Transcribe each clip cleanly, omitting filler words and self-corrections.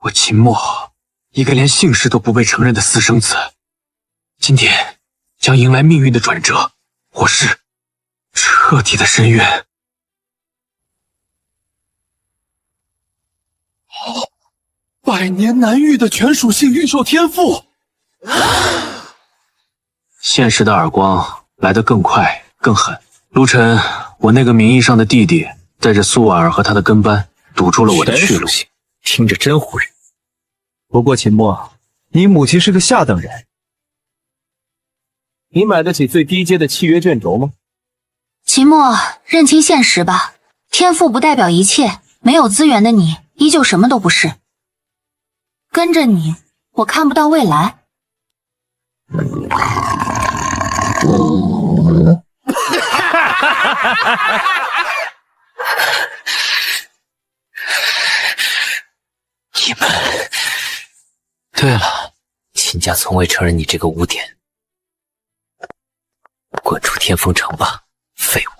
我秦墨，一个连姓氏都不被承认的私生子，今天将迎来命运的转折，我是彻底的深渊。百年难遇的全属性御兽天赋。现实的耳光来得更快更狠。陆晨，我那个名义上的弟弟，带着苏婉儿和他的跟班，堵住了我的去路。听着真唬人。不过秦墨，你母亲是个下等人，你买得起最低阶的契约卷轴吗？秦墨，认清现实吧，天赋不代表一切，没有资源的你，依旧什么都不是。跟着你，我看不到未来。你们，对了，秦家从未承认你这个污点，滚出天风城吧，废物！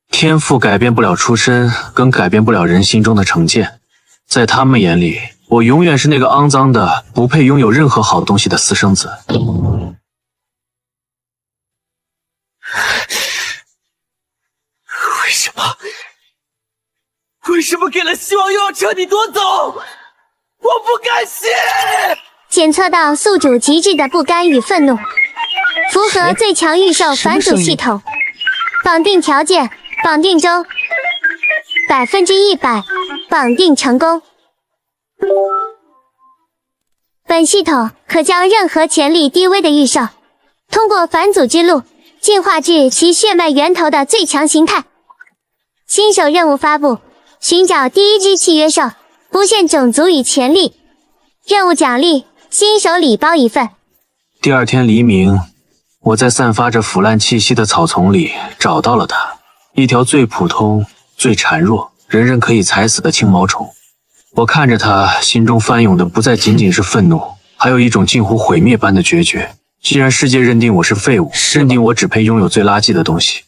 天赋改变不了出身，更改变不了人心中的成见。在他们眼里，我永远是那个肮脏的、不配拥有任何好东西的私生子。为什么给了希望又要彻底夺走？我不甘心！检测到宿主极致的不甘与愤怒，符合最强御兽返祖系统，绑定条件绑定中，100%绑定成功。本系统可将任何潜力低微的御兽，通过返祖之路进化至其血脉源头的最强形态。新手任务发布：寻找第一只契约兽，不限种族与潜力。任务奖励：新手礼包1份。第二天黎明，我在散发着腐烂气息的草丛里找到了它，一条最普通、最孱弱、人人可以踩死的青毛虫。我看着它，心中翻涌的不再仅仅是愤怒，还有一种近乎毁灭般的决绝。既然世界认定我是废物，认定我只配拥有最垃圾的东西，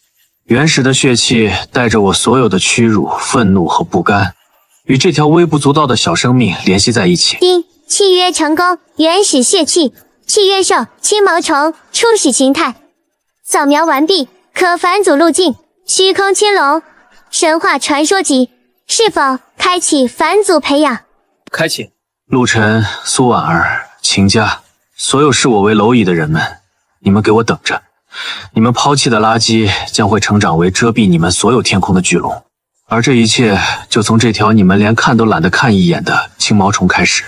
原始的血气带着我所有的屈辱、愤怒和不甘，与这条微不足道的小生命联系在一起。丁，契约成功，原始血气，契约兽青毛虫初始形态。扫描完毕，可返祖路径：虚空青龙，神话传说集。是否开启返祖培养？开启。陆晨、苏婉儿、秦家，所有视我为蝼蚁的人们，你们给我等着！你们抛弃的垃圾将会成长为遮蔽你们所有天空的巨龙，而这一切就从这条你们连看都懒得看一眼的青毛虫开始。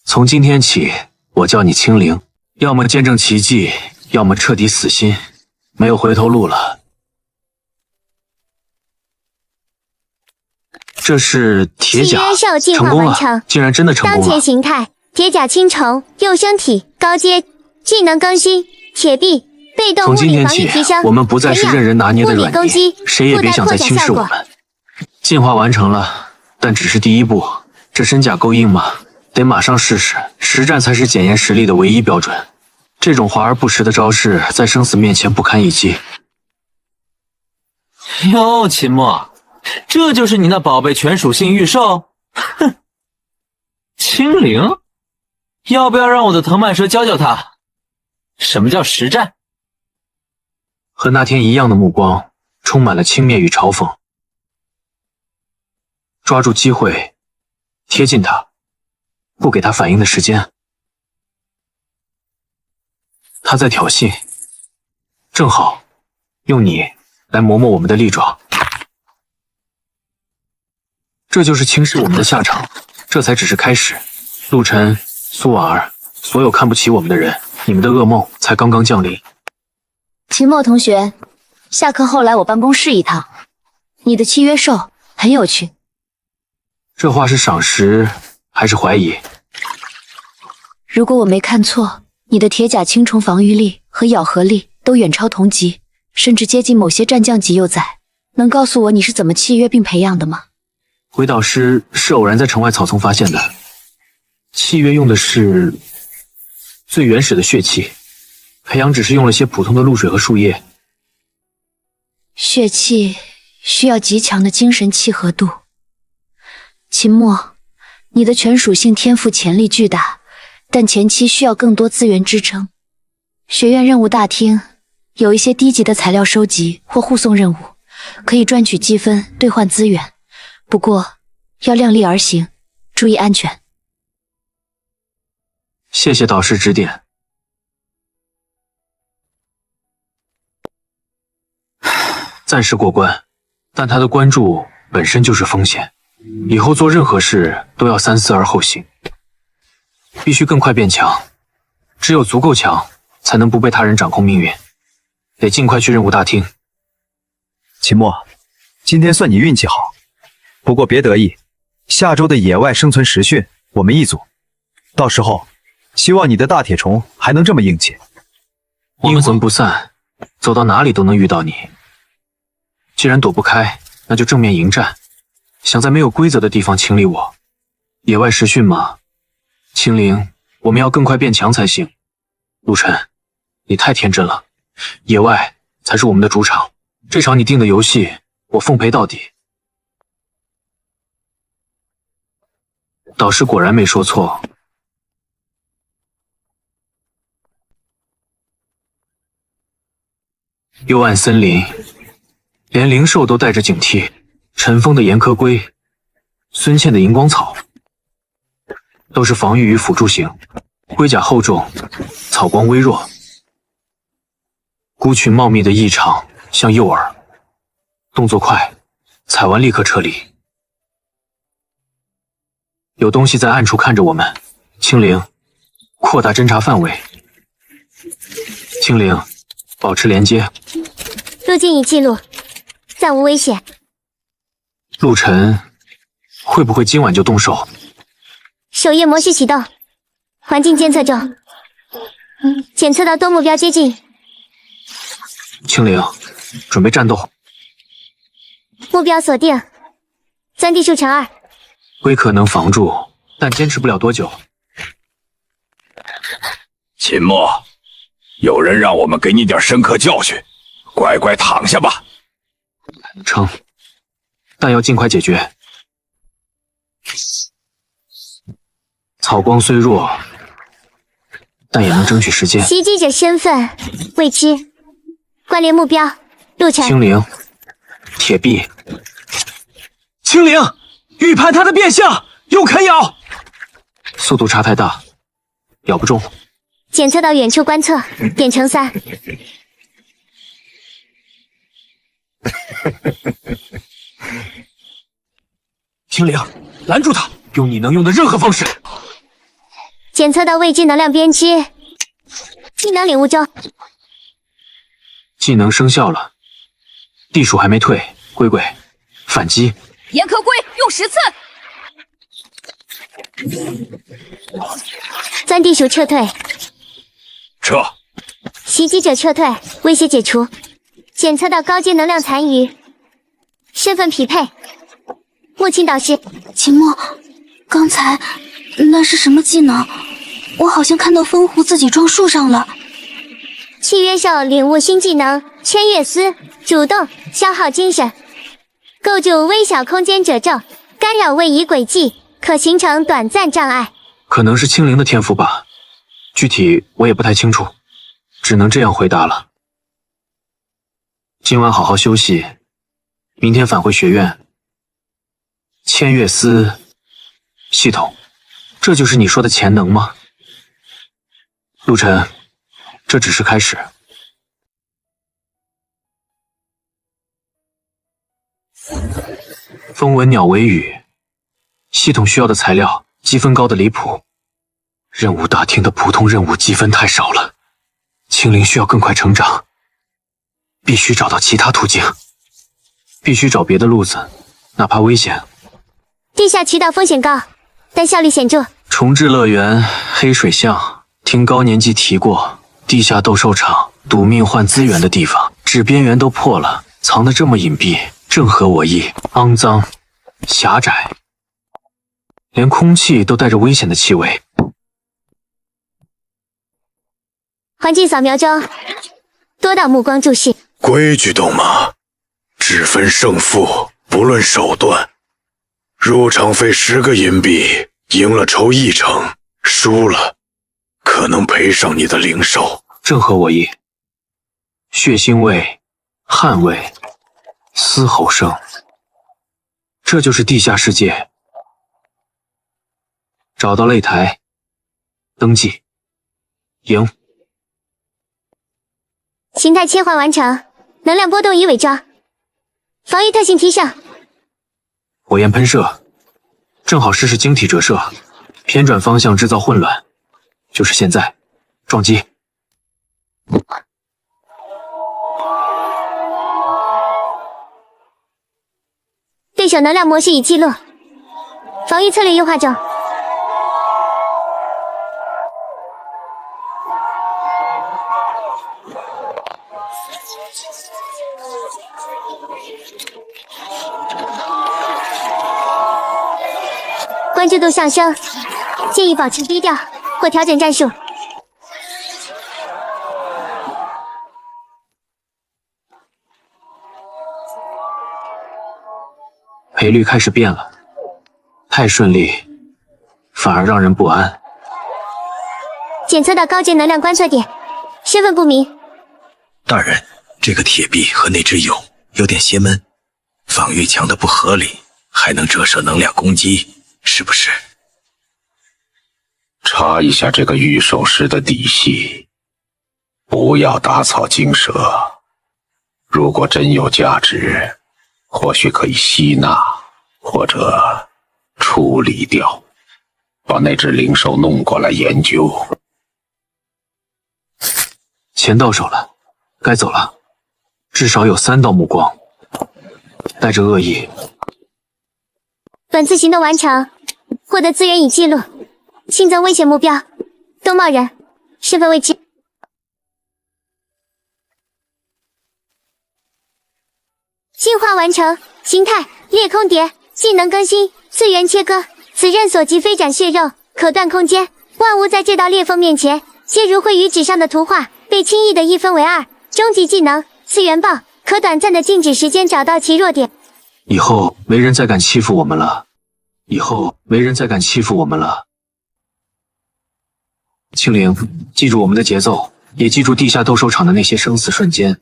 从今天起，我叫你青灵，要么见证奇迹，要么彻底死心，没有回头路了。这是铁甲，契约兽进化完成，竟然真的成功了！当前形态：铁甲青虫，幼生体，高阶，技能更新，铁臂，被动物理防御提升。我们不再是任人拿捏的软泥，谁也别想再轻视我们。进化完成了，但只是第一步。这身甲够硬吗？得马上试试，实战才是检验实力的唯一标准。这种华而不实的招式，在生死面前不堪一击。哟，秦墨，这就是你那宝贝全属性御兽？哼，青灵，要不要让我的藤蔓蛇教教他什么叫实战？和那天一样的目光，充满了轻蔑与嘲讽。抓住机会，贴近他，不给他反应的时间。他在挑衅，正好用你来磨磨我们的利爪。这就是轻视我们的下场，这才只是开始。陆晨、苏婉儿，所有看不起我们的人，你们的噩梦才刚刚降临。秦墨同学，下课后来我办公室一趟，你的契约兽很有趣。这话是赏识还是怀疑？如果我没看错，你的铁甲青虫防御力和咬合力都远超同级，甚至接近某些战将级幼崽。能告诉我你是怎么契约并培养的吗？鬼导师是偶然在城外草丛发现的，契约用的是最原始的血气，培养只是用了些普通的露水和树叶。血气需要极强的精神契合度。秦墨，你的全属性天赋潜力巨大，但前期需要更多资源支撑。学院任务大厅有一些低级的材料收集或护送任务，可以赚取积分兑换资源，不过要量力而行，注意安全。谢谢导师指点。暂时过关，但他的关注本身就是风险，以后做任何事都要三思而后行，必须更快变强，只有足够强，才能不被他人掌控命运。得尽快去任务大厅。秦墨，今天算你运气好，不过别得意，下周的野外生存实训我们一组，到时候希望你的大铁虫还能这么硬气。阴魂不散，走到哪里都能遇到你。既然躲不开，那就正面迎战，想在没有规则的地方清理我。野外实训嘛，青灵，我们要更快变强才行。陆晨，你太天真了，野外才是我们的主场，这场你定的游戏，我奉陪到底。导师果然没说错。幽暗森林，连灵兽都带着警惕。陈峰的岩壳龟，孙茜的荧光草，都是防御与辅助型，龟甲厚重，草光微弱。菇群茂密的异常，像诱饵，动作快，踩完立刻撤离。有东西在暗处看着我们，青灵，扩大侦查范围。青灵，保持连接。路径已记录，暂无危险。陆晨，会不会今晚就动手？首页模式启动，环境监测中，检测到多目标接近。青灵，准备战斗。目标锁定，钻地术乘2。龟壳能防住，但坚持不了多久。秦墨，有人让我们给你点深刻教训，乖乖躺下吧。成，但要尽快解决。草光虽弱，但也能争取时间。袭击者身份未知，关联目标陆晨。青灵，铁臂。青灵，预判他的变相，又啃咬。速度差太大，咬不中。检测到远处观测，点成3。青灵，拦住他，用你能用的任何方式。检测到未知能量编织，技能领悟中。技能生效了，地鼠还没退，龟龟反击。岩壳龟用10次。钻地鼠撤退，撤。袭击者撤退，威胁解除。检测到高阶能量残余，身份匹配。木青导师，秦墨，刚才那是什么技能？我好像看到风狐自己撞树上了。契约兽领悟新技能圈月丝，主动消耗精神，构筑微小空间褶皱，干扰位移轨迹，可形成短暂障碍。可能是青灵的天赋吧，具体我也不太清楚，只能这样回答了。今晚好好休息，明天返回学院。千月丝系统，这就是你说的潜能吗？陆晨，这只是开始。风闻鸟为羽，系统需要的材料积分高的离谱，任务大厅的普通任务积分太少了，青灵需要更快成长，必须找到其他途径，必须找别的路子，哪怕危险。地下渠道风险高，但效率显著。重置乐园、黑水巷，听高年级提过，地下斗兽场，赌命换资源的地方，纸边缘都破了，藏得这么隐蔽，正合我意。肮脏、狭窄，连空气都带着危险的气味。环境扫描中，多道目光注视。规矩懂吗？只分胜负，不论手段。入场费10个银币，赢了抽1成，输了可能赔上你的灵兽。正合我意。血腥味、汗味、嘶吼声，这就是地下世界。找到擂台，登记，赢。形态切换完成，能量波动已伪装，防御特性提升。火焰喷射，正好试试晶体折射，偏转方向制造混乱。就是现在，撞击。对手能量模式已记录，防御策略优化中。关注度上升，建议保持低调或调整战术。赔率开始变了，太顺利，反而让人不安。检测到高阶能量观测点，身份不明。大人，这个铁壁和那只蛹有点邪门，防御强的不合理，还能折射能量攻击，是不是？查一下这个御兽师的底细，不要打草惊蛇。如果真有价值，或许可以吸纳或者处理掉，把那只灵兽弄过来研究。钱到手了，该走了。至少有3道目光，带着恶意。本次行动完成，获得资源已记录，新增危险目标：东茂人，身份未知。进化完成，形态裂空蝶，技能更新，次元切割。此刃所及飞斩血肉，可断空间，万物在这道裂缝面前，皆如绘于纸上的图画，被轻易的一分为二。终极技能次元爆，可短暂的静止时间找到其弱点。以后没人再敢欺负我们了。以后没人再敢欺负我们了。青灵，记住我们的节奏，也记住地下斗兽场的那些生死瞬间。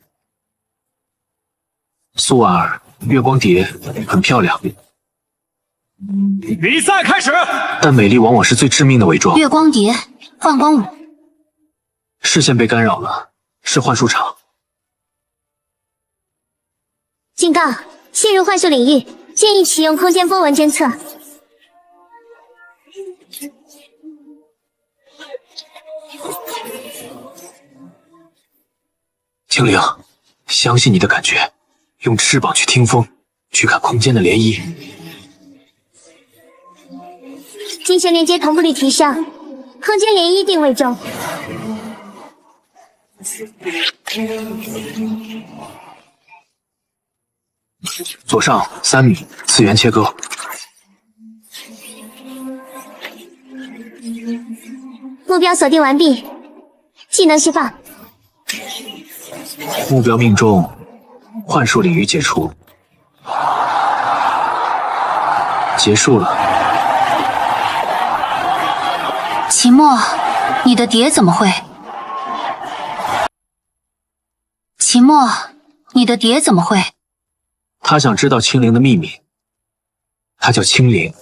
苏婉儿，月光蝶很漂亮，比赛开始。但美丽往往是最致命的伪装。月光蝶，幻光舞。视线被干扰了，是幻术场。警告：陷入幻术领域，建议启用空间波纹侦测。青灵，相信你的感觉，用翅膀去听风，去看空间的涟漪。精神连接同步率提升，空间涟漪定位中。左上3米，次元切割。目标锁定完毕，技能释放。目标命中，幻术领域解除。结束了。秦墨，你的蝶怎么会？秦墨，你的蝶怎么会？他想知道青灵的秘密。他叫青灵。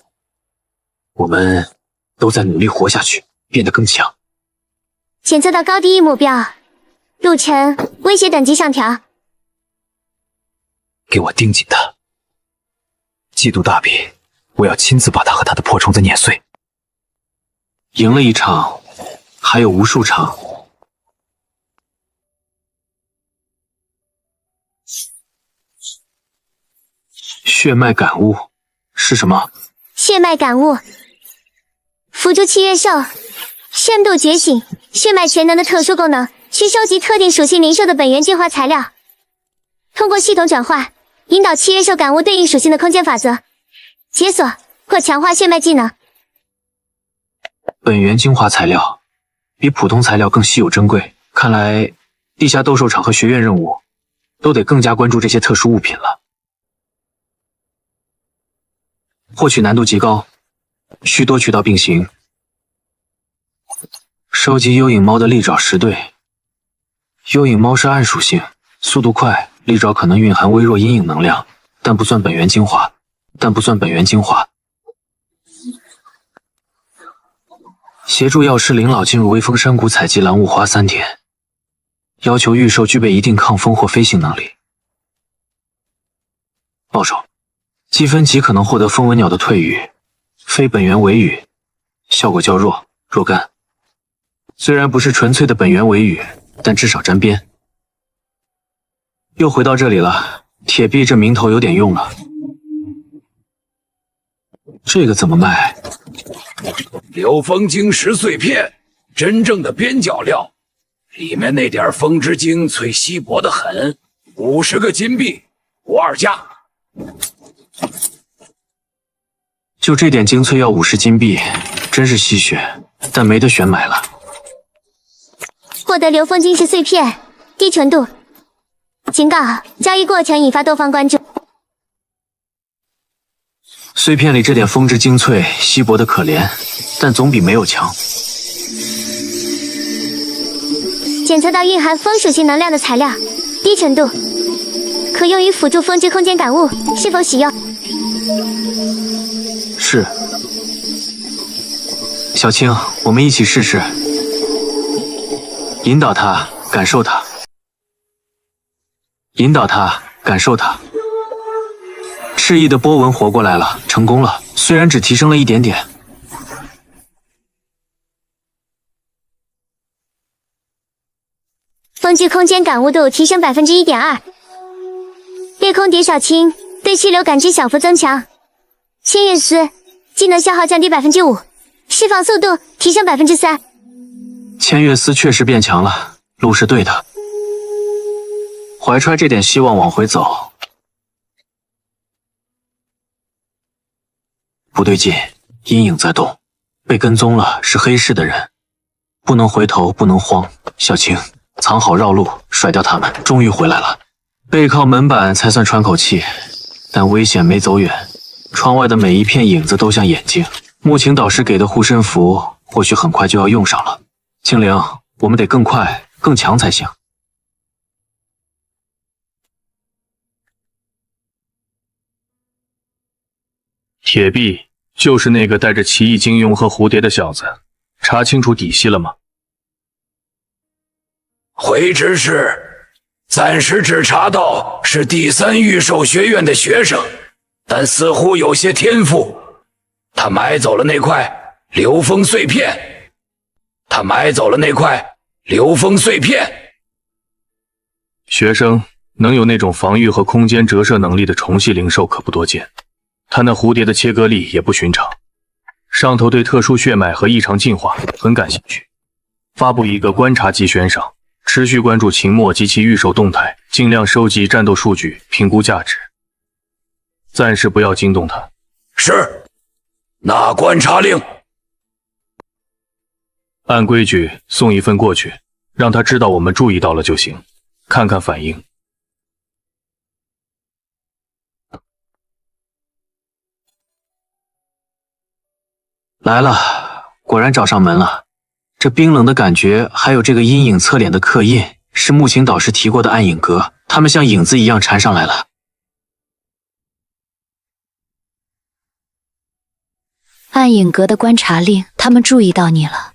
我们都在努力活下去，变得更强。检测到高低域目标，路程威胁等级上调。给我盯紧他！嫉妒大比，我要亲自把他和他的破虫子碾碎。赢了一场，还有无数场。血脉感悟是什么？血脉感悟，辅助契约兽，深度觉醒，血脉全能的特殊功能，需收集特定属性灵兽的本源进化材料，通过系统转化，引导契约兽感悟对应属性的空间法则，解锁或强化血脉技能。本源精华材料比普通材料更稀有珍贵，看来地下斗兽场和学院任务都得更加关注这些特殊物品了。获取难度极高，需多渠道并行。收集幽影猫的利爪10对。幽影猫是暗属性，速度快，利爪可能蕴含微弱阴影能量，但不算本源精华。协助药师林老进入微风山谷采集蓝雾花3天，要求御兽具备一定抗风或飞行能力。报酬：积分级可能获得风纹鸟的退羽，非本源尾羽，效果较弱，若干。虽然不是纯粹的本源尾羽，但至少沾边。又回到这里了，铁臂这名头有点用了。这个怎么卖？流风晶石碎片，真正的边角料，里面那点风之精粹稀薄得很，50个金币，不二价。就这点精粹要50金币，真是稀缺，但没得选买了。获得流风晶石碎片，低纯度。警告：交易过程引发多方关注。碎片里这点风之精粹稀薄的可怜，但总比没有强。检测到蕴含风属性能量的材料，低纯度，可用于辅助风之空间感悟，是否使用？是。小青，我们一起试试。引导他，感受它。引导他，感受它。赤翼的波纹活过来了，成功了，虽然只提升了一点点。风之空间感悟度提升1.2%。裂空蝶小青对气流感知小幅增强。千叶丝技能消耗降低5%，释放速度提升3%。千月丝确实变强了，路是对的。怀揣这点希望往回走。不对劲，阴影在动，被跟踪了，是黑市的人，不能回头，不能慌。小青，藏好绕路，甩掉他们。终于回来了，背靠门板才算喘口气，但危险没走远。窗外的每一片影子都像眼睛。木晴导师给的护身符，或许很快就要用上了。青灵，我们得更快、更强才行。铁臂就是那个带着奇异金庸和蝴蝶的小子，查清楚底细了吗？回执事，暂时只查到是第3御兽学院的学生，但似乎有些天赋。他买走了那块流风碎片。学生能有那种防御和空间折射能力的虫系灵兽可不多见。他那蝴蝶的切割力也不寻常，上头对特殊血脉和异常进化很感兴趣。发布一个观察级悬赏，持续关注秦墨及其御兽动态，尽量收集战斗数据，评估价值。暂时不要惊动他。是。那观察令？按规矩送一份过去，让他知道我们注意到了就行，看看反应。来了，果然找上门了。这冰冷的感觉，还有这个阴影侧脸的刻印，是木晴导师提过的暗影格，他们像影子一样缠上来了。暗影阁的观察令，他们注意到你了。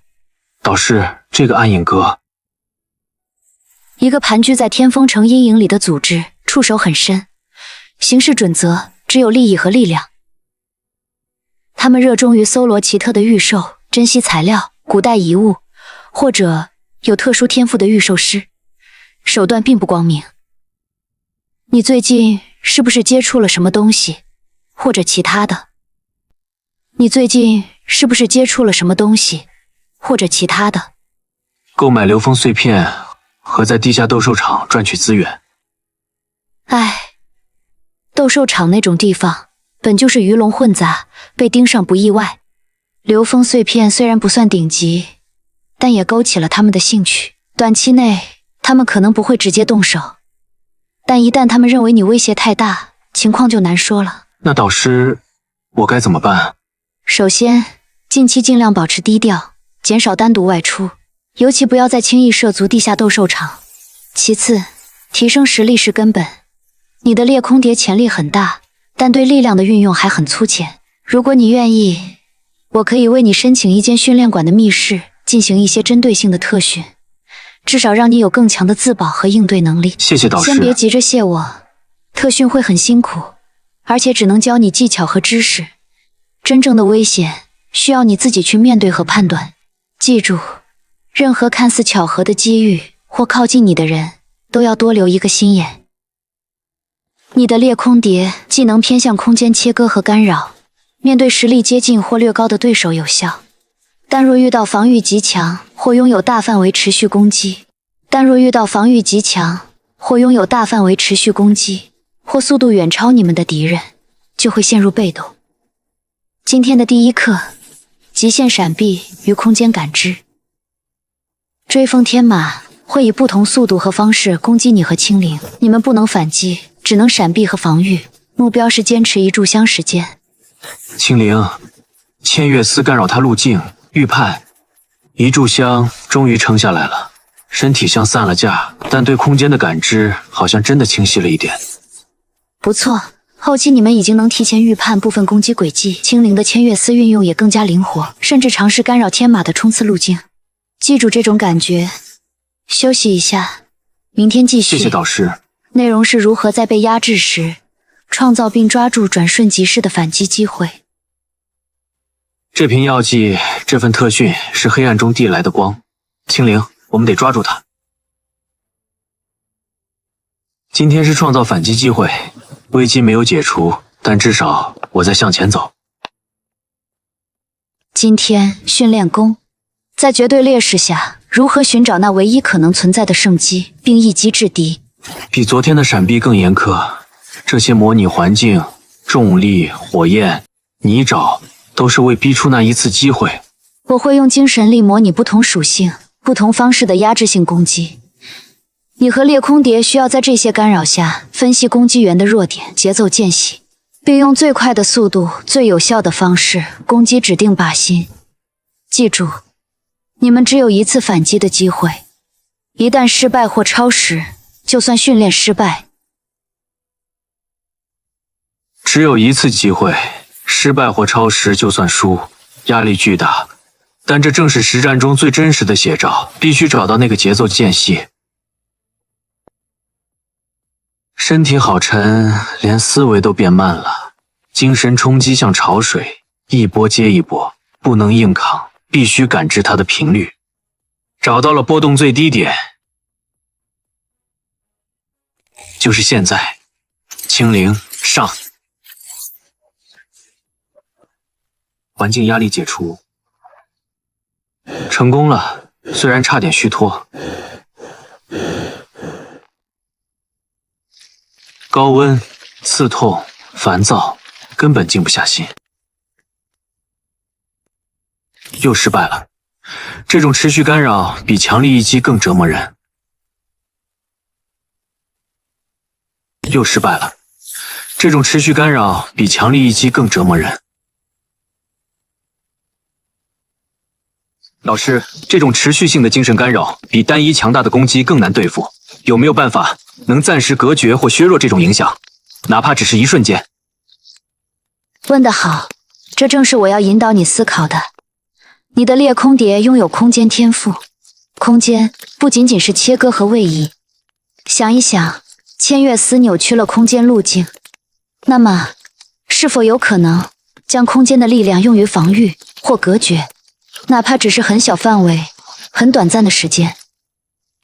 导师，这个暗影阁，一个盘踞在天风城阴影里的组织，触手很深，行事准则只有利益和力量。他们热衷于搜罗奇特的御兽，珍稀材料、古代遗物，或者有特殊天赋的御兽师，手段并不光明。你最近是不是接触了什么东西，或者其他的？购买流风碎片和在地下斗兽场赚取资源。唉，斗兽场那种地方本就是鱼龙混杂，被盯上不意外。流风碎片虽然不算顶级，但也勾起了他们的兴趣。短期内他们可能不会直接动手，但一旦他们认为你威胁太大，情况就难说了。那导师，我该怎么办？首先，近期尽量保持低调，减少单独外出，尤其不要再轻易涉足地下斗兽场。其次，提升实力是根本。你的裂空蝶潜力很大，但对力量的运用还很粗浅。如果你愿意，我可以为你申请一间训练馆的密室，进行一些针对性的特训，至少让你有更强的自保和应对能力。谢谢导师。先别急着谢我，特训会很辛苦，而且只能教你技巧和知识。真正的危险需要你自己去面对和判断。记住，任何看似巧合的机遇或靠近你的人，都要多留一个心眼。你的裂空蝶技能偏向空间切割和干扰，面对实力接近或略高的对手有效，但若遇到防御极强或拥有大范围持续攻击，或速度远超你们的敌人，就会陷入被动。今天的第一课，极限闪避与空间感知。追风天马会以不同速度和方式攻击你和青灵，你们不能反击，只能闪避和防御，目标是坚持一炷香时间。青灵，千月丝干扰他路径，预判一炷香终于撑下来了，身体像散了架，但对空间的感知好像真的清晰了一点。不错，后期你们已经能提前预判部分攻击轨迹，青灵的千月丝运用也更加灵活，甚至尝试干扰天马的冲刺路径。记住这种感觉，休息一下，明天继续。谢谢导师。内容是如何在被压制时创造并抓住转瞬即逝的反击机会。这瓶药剂，这份特训是黑暗中递来的光。青灵，我们得抓住它。今天是创造反击机会，危机没有解除，但至少我在向前走。今天训练功，在绝对劣势下，如何寻找那唯一可能存在的胜机，并一击制敌。比昨天的闪避更严苛，这些模拟环境、重力、火焰、泥沼，都是为逼出那一次机会。我会用精神力模拟不同属性、不同方式的压制性攻击。你和裂空蝶需要在这些干扰下分析攻击源的弱点，节奏间隙，并用最快的速度、最有效的方式攻击指定靶心。记住，你们只有一次反击的机会，一旦失败或超时，就算训练失败。只有一次机会，失败或超时就算输，压力巨大。但这正是实战中最真实的写照，必须找到那个节奏间隙。身体好沉，连思维都变慢了。精神冲击像潮水，一波接一波，不能硬扛，必须感知它的频率。找到了波动最低点，就是现在。青灵上，环境压力解除，成功了，虽然差点虚脱。高温、刺痛、烦躁，根本静不下心。又失败了，这种持续干扰比强力一击更折磨人。又失败了，这种持续干扰比强力一击更折磨人。老师，这种持续性的精神干扰比单一强大的攻击更难对付，有没有办法能暂时隔绝或削弱这种影响，哪怕只是一瞬间？问得好，这正是我要引导你思考的。你的裂空蝶拥有空间天赋，空间不仅仅是切割和位移。想一想，千月丝扭曲了空间路径，那么是否有可能将空间的力量用于防御或隔绝，哪怕只是很小范围、很短暂的时间？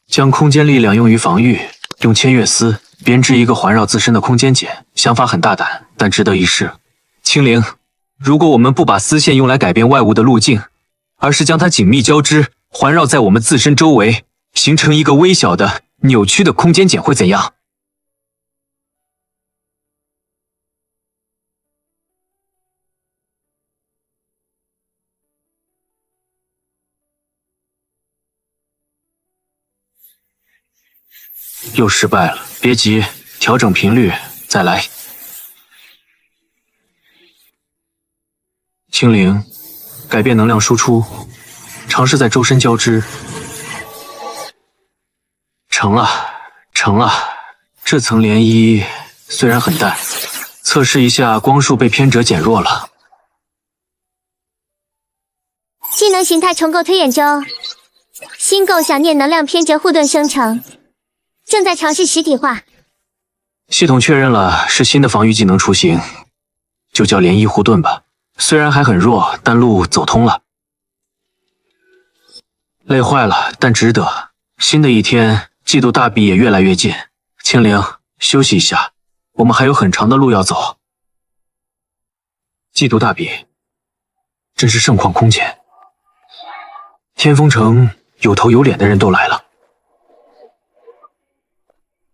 将空间力量用于防御，用千月丝编织一个环绕自身的空间茧，想法很大胆，但值得一试。青灵，如果我们不把丝线用来改变外物的路径，而是将它紧密交织，环绕在我们自身周围，形成一个微小的、扭曲的空间茧，会怎样？又失败了，别急，调整频率，再来。青灵，改变能量输出，尝试在周身交织。成了，成了。这层涟漪虽然很淡，测试一下光束被偏折减弱了。技能形态重构推演中，新构想念能量偏折护盾生成，正在尝试实体化。系统确认了是新的防御技能雏形，就叫涟漪护盾吧。虽然还很弱，但路走通了。累坏了，但值得。新的一天，季度大比也越来越近。青灵，休息一下，我们还有很长的路要走。季度大比，真是盛况空前。天风城有头有脸的人都来了。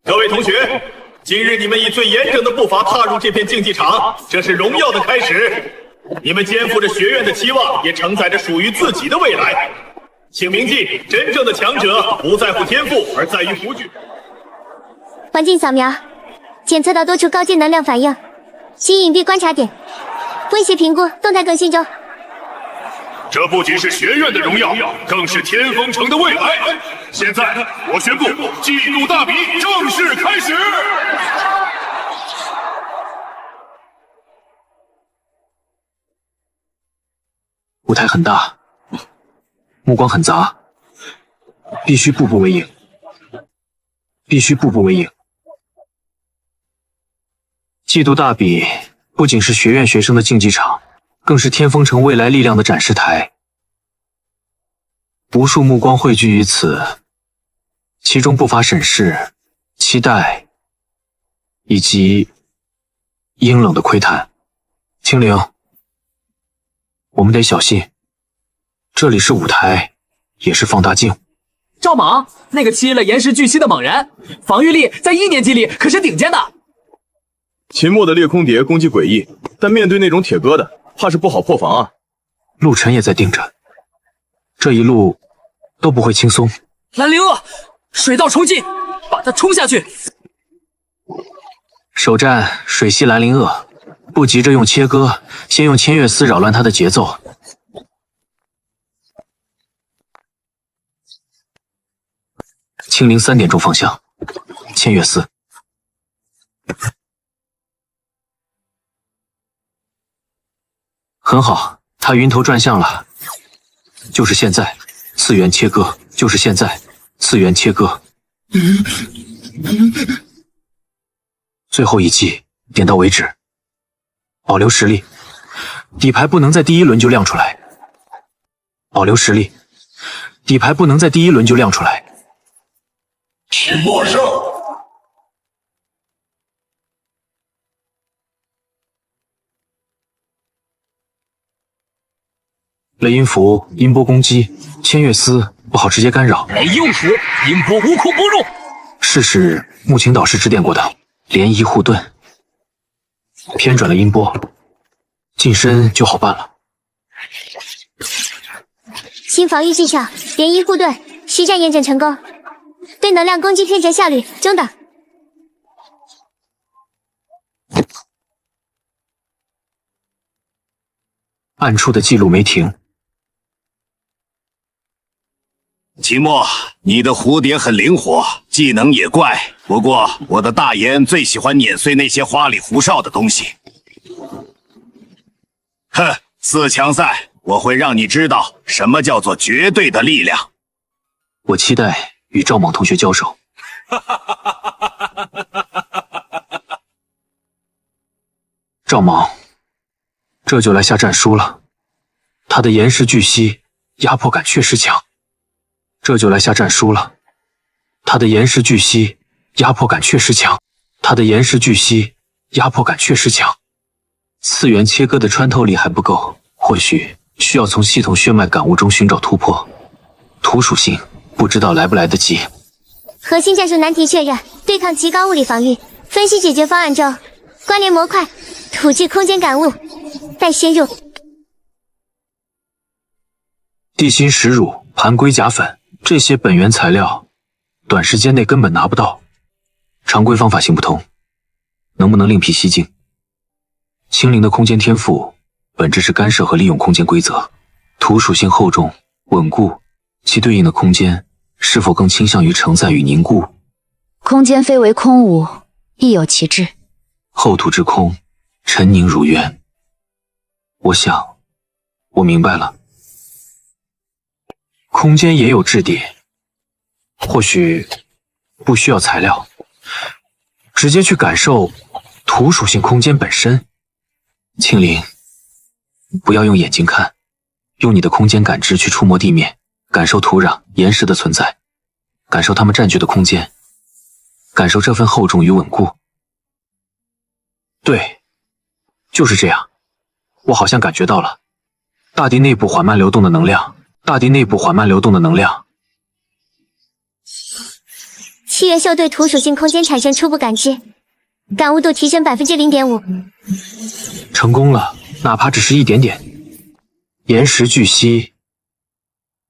各位同学，今日你们以最严整的步伐踏入这片竞技场，这是荣耀的开始。你们肩负着学院的期望，也承载着属于自己的未来。请铭记，真正的强者不在乎天赋，而在于不惧。环境扫描，检测到多处高阶能量反应，新隐蔽观察点，威胁评估动态更新中。这不仅是学院的荣耀，更是天风城的未来。现在，我宣布季度大比正式开始。舞台很大，目光很杂，必须步步为营，必须步步为营。季度大比不仅是学院学生的竞技场，更是天风城未来力量的展示台。无数目光汇聚于此，其中不乏审视、期待以及阴冷的窥探。青灵，我们得小心，这里是舞台，也是放大镜。赵莽，那个吸了岩石巨蜥的猛人，防御力在1年级里可是顶尖的。秦墨的裂空蝶攻击诡异，但面对那种铁疙瘩，怕是不好破防啊。陆晨也在盯着，这一路都不会轻松。兰陵鳄，水到冲进，把他冲下去。首战水系兰陵鳄，不急着用切割，先用千月丝扰乱他的节奏。青灵3点钟方向，千月丝。很好，他晕头转向了。就是现在，次元切割，就是现在，次元切割。最后一击，点到为止。保留实力，底牌不能在第一轮就亮出来。保留实力，底牌不能在第一轮就亮出来。秦墨胜。雷音符、音波攻击，千月丝不好直接干扰。没用处，音波无孔不入。试试木青导师指点过的涟漪护盾，偏转了音波，近身就好办了。新防御技巧涟漪护盾实战验证成功，对能量攻击偏折效率中等。暗处的记录没停。秦墨，你的蝴蝶很灵活，技能也怪，不过我的大爷最喜欢碾碎那些花里胡哨的东西。哼，4强赛我会让你知道什么叫做绝对的力量。我期待与赵莽同学交手。赵莽，这就来下战书了。他的岩石巨蜥压迫感确实强。这就来下战书了。他的岩石巨蜥压迫感确实强。他的岩石巨蜥压迫感确实强。次元切割的穿透力还不够，或许需要从系统血脉感悟中寻找突破。土属性不知道来不来得及。核心战术难题确认，对抗极高物理防御。分析解决方案中，关联模块、土质空间感悟待深入。地心石乳、盘龟甲粉这些本源材料，短时间内根本拿不到，常规方法行不通，能不能另辟蹊径？青灵的空间天赋本质是干涉和利用空间规则，土属性厚重稳固，其对应的空间是否更倾向于承载与凝固？空间非为空无，亦有其志。厚土之空，沉凝如渊。我想，我明白了。空间也有质地，或许不需要材料，直接去感受土属性空间本身。青灵，不要用眼睛看，用你的空间感知去触摸地面，感受土壤、岩石的存在，感受它们占据的空间，感受这份厚重与稳固。对，就是这样。我好像感觉到了大地内部缓慢流动的能量，契约兽对土属性空间产生初步感知，感悟度提升0.5%。成功了，哪怕只是一点点。岩石巨蜥，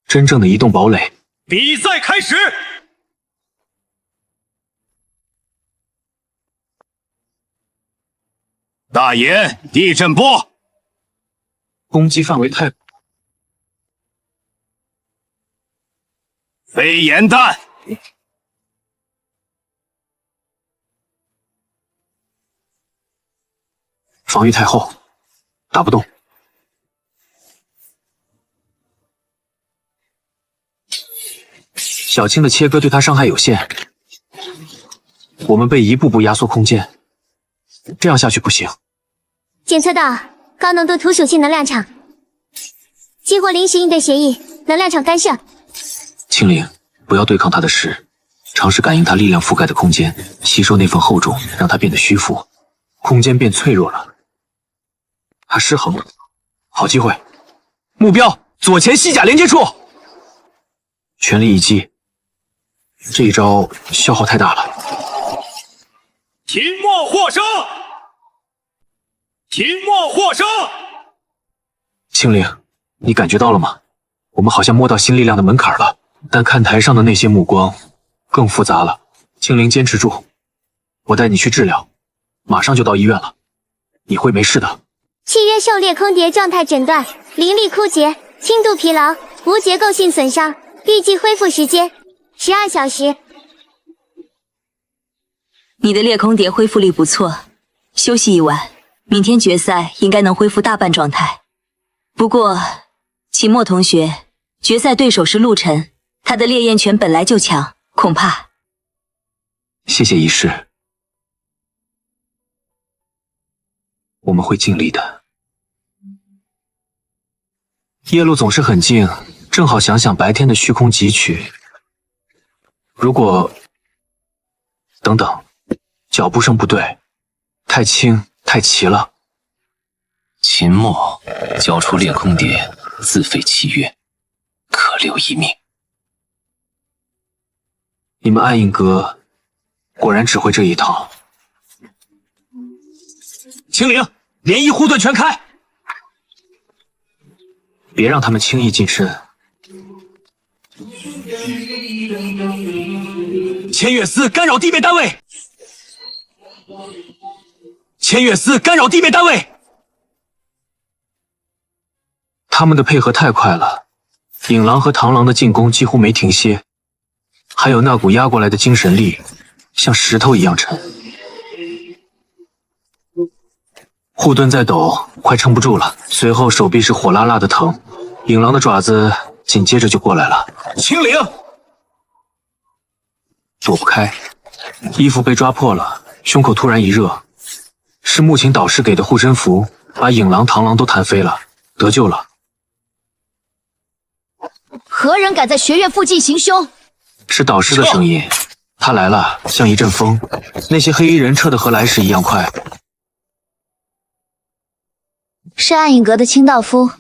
真正的移动堡垒。比赛开始。大岩地震波，攻击范围太……飞岩弹，防御太厚，打不动。小青的切割对他伤害有限，我们被一步步压缩空间，这样下去不行。检测到高浓度土属性能量场，激活临时应对协议，能量场干涉。青灵，不要对抗他的势，尝试感应他力量覆盖的空间，吸收那份厚重，让它变得虚浮，空间变脆弱了。他失衡了，好机会！目标左前西甲连接处，全力一击。这一招消耗太大了。秦墨获胜！秦墨获胜！青灵，你感觉到了吗？我们好像摸到新力量的门槛了，但看台上的那些目光更复杂了。青灵，坚持住，我带你去治疗，马上就到医院了，你会没事的。契约兽裂空蝶状态诊断：灵力枯竭，轻度疲劳，无结构性损伤，预计恢复时间12小时。你的裂空蝶恢复力不错，休息一晚，明天决赛应该能恢复大半状态。不过，秦墨同学，决赛对手是陆晨，他的烈焰拳本来就强，恐怕……谢谢医师，我们会尽力的。夜路总是很静，正好想想白天的虚空汲取。如果……等等，脚步声不对，太轻太齐了。秦墨交出裂空蝶，自废契约，可留一命。你们暗影阁果然只会这一套。青灵，涟漪护盾全开，别让他们轻易近身。千月丝干扰地面单位，千月丝干扰地面单位。他们的配合太快了，影狼和螳螂的进攻几乎没停歇，还有那股压过来的精神力，像石头一样沉。护盾在抖，快撑不住了。随后手臂是火辣辣的疼，影狼的爪子紧接着就过来了。青灵躲不开，衣服被抓破了，胸口突然一热，是木琴导师给的护身符，把影狼、螳螂都弹飞了，得救了。何人敢在学院附近行凶？是导师的声音，他来了，像一阵风。那些黑衣人撤得和来时一样快。是暗影阁的清道夫，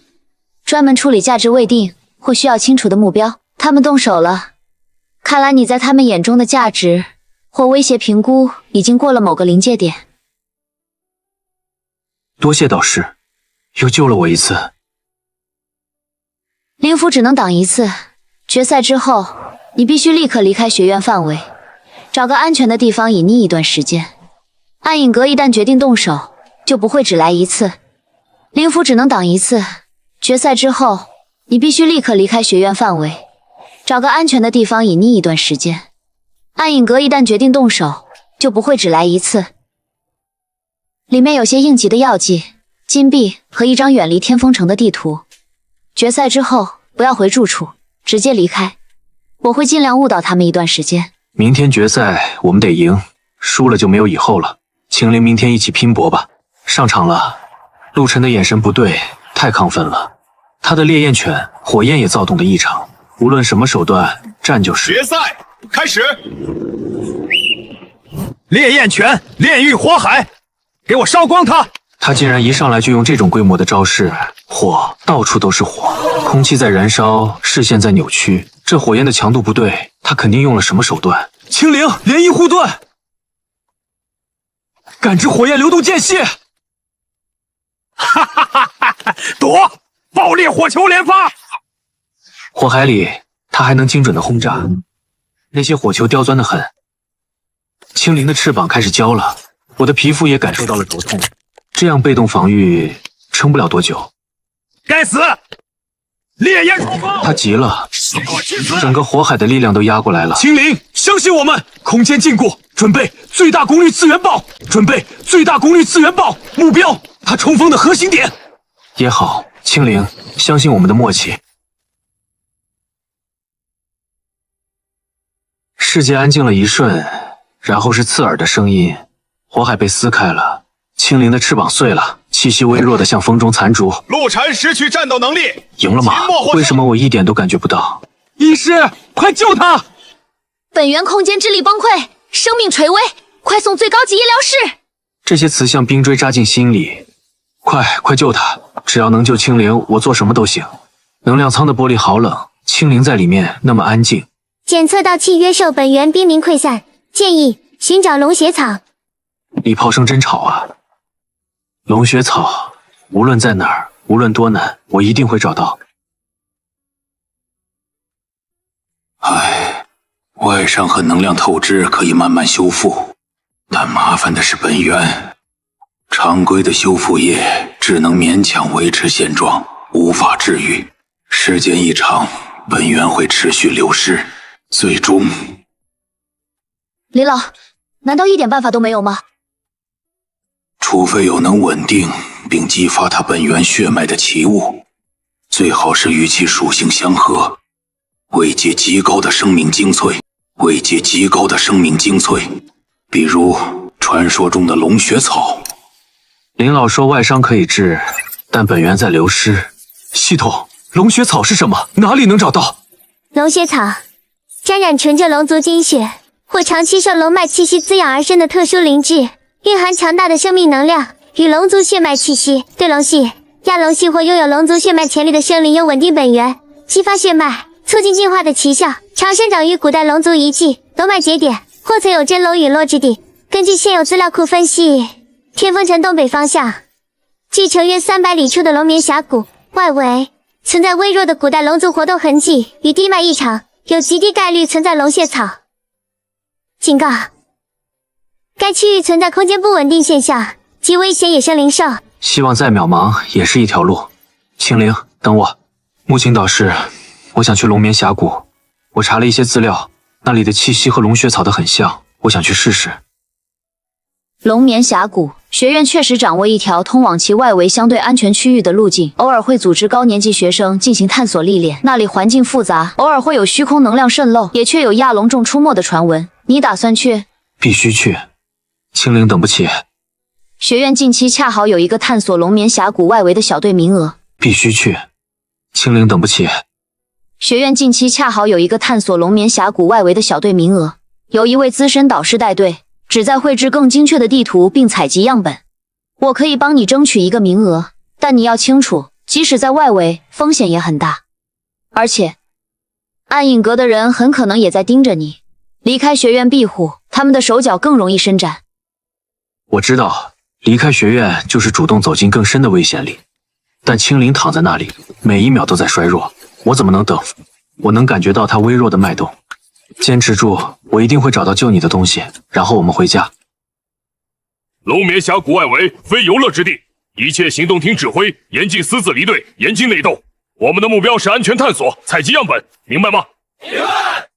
专门处理价值未定或需要清除的目标。他们动手了，看来你在他们眼中的价值或威胁评估已经过了某个临界点。多谢导师，又救了我一次。灵符只能挡一次，决赛之后你必须立刻离开学院范围，找个安全的地方隐匿一段时间。暗影阁一旦决定动手，就不会只来一次。灵符只能挡一次，决赛之后你必须立刻离开学院范围，找个安全的地方隐匿一段时间。暗影阁一旦决定动手，就不会只来一次。里面有些应急的药剂、金币和一张远离天风城的地图。决赛之后不要回住处，直接离开。我会尽量误导他们一段时间。明天决赛我们得赢，输了就没有以后了。青灵，明天一起拼搏吧。上场了，陆晨的眼神不对，太亢奋了。他的烈焰犬火焰也躁动的异常，无论什么手段，战就是。决赛开始！烈焰犬，炼狱火海，给我烧光它！他竟然一上来就用这种规模的招式，火到处都是火，空气在燃烧，视线在扭曲，这火焰的强度不对，他肯定用了什么手段。青灵连翼护盾，感知火焰流动间隙，哈哈哈哈！躲！爆裂火球连发！火海里他还能精准的轰炸，那些火球刁钻的很。青灵的翅膀开始焦了，我的皮肤也感受到了灼痛。这样被动防御撑不了多久。该死！烈焰冲锋！他急了，整个火海的力量都压过来了。青灵，相信我们！空间禁锢，准备最大功率次元爆！准备最大功率次元爆！目标他冲锋的核心点。也好，青灵，相信我们的默契。世界安静了一瞬，然后是刺耳的声音，火海被撕开了。青灵的翅膀碎了，气息微弱的像风中残烛。陆晨失去战斗能力，赢了吗？为什么我一点都感觉不到？医师，快救他！本源空间之力崩溃，生命垂危，快送最高级医疗室！这些词像冰锥扎进心里。快救他！只要能救青灵，我做什么都行。能量舱的玻璃好冷，青灵在里面那么安静。检测到契约兽本源濒临溃散，建议寻找龙血草。礼炮声真吵啊！龙血草，无论在哪儿，无论多难，我一定会找到。唉，外伤和能量透支可以慢慢修复，但麻烦的是本源。常规的修复液只能勉强维持现状，无法治愈。时间一长，本源会持续流失，最终……李老，难道一点办法都没有吗？除非有能稳定并激发它本源血脉的奇物，最好是与其属性相合，位阶极高的生命精粹，比如传说中的龙血草。林老说外伤可以治，但本源在流失。系统，龙血草是什么？哪里能找到？龙血草，沾染纯正龙族精血或长期受龙脉气息滋养而生的特殊灵质，蕴含强大的生命能量与龙族血脉气息，对龙系、亚龙系或拥有龙族血脉潜力的生灵有稳定本源、激发血脉、促进进化的奇效。常生长于古代龙族遗迹、龙脉节点，或曾有真龙陨落之地。根据现有资料库分析，天风城东北方向，距城约300里处的龙眠峡谷外围，存在微弱的古代龙族活动痕迹与地脉异常，有极低概率存在龙血草。警告：该区域存在空间不稳定现象，极危险野生灵兽。希望再渺茫也是一条路。青灵，等我。木青导师，我想去龙眠峡谷。我查了一些资料，那里的气息和龙血草的很像，我想去试试。龙眠峡谷学院确实掌握一条通往其外围相对安全区域的路径，偶尔会组织高年级学生进行探索历练。那里环境复杂，偶尔会有虚空能量渗漏，也确有亚龙众出没的传闻。你打算去？必须去。青灵等不起。学院近期恰好有一个探索龙眠峡谷外围的小队名额。必须去。青灵等不起。学院近期恰好有一个探索龙眠峡谷外围的小队名额，有一位资深导师带队，旨在绘制更精确的地图并采集样本。我可以帮你争取一个名额，但你要清楚，即使在外围，风险也很大。而且，暗影阁的人很可能也在盯着你。离开学院庇护，他们的手脚更容易伸展。我知道，离开学院就是主动走进更深的危险里。但青灵躺在那里，每一秒都在衰弱，我怎么能等？我能感觉到他微弱的脉动。坚持住，我一定会找到救你的东西，然后我们回家。龙眠峡谷外围非游乐之地，一切行动听指挥，严禁私自离队，严禁内斗。我们的目标是安全探索、采集样本，明白吗？明白。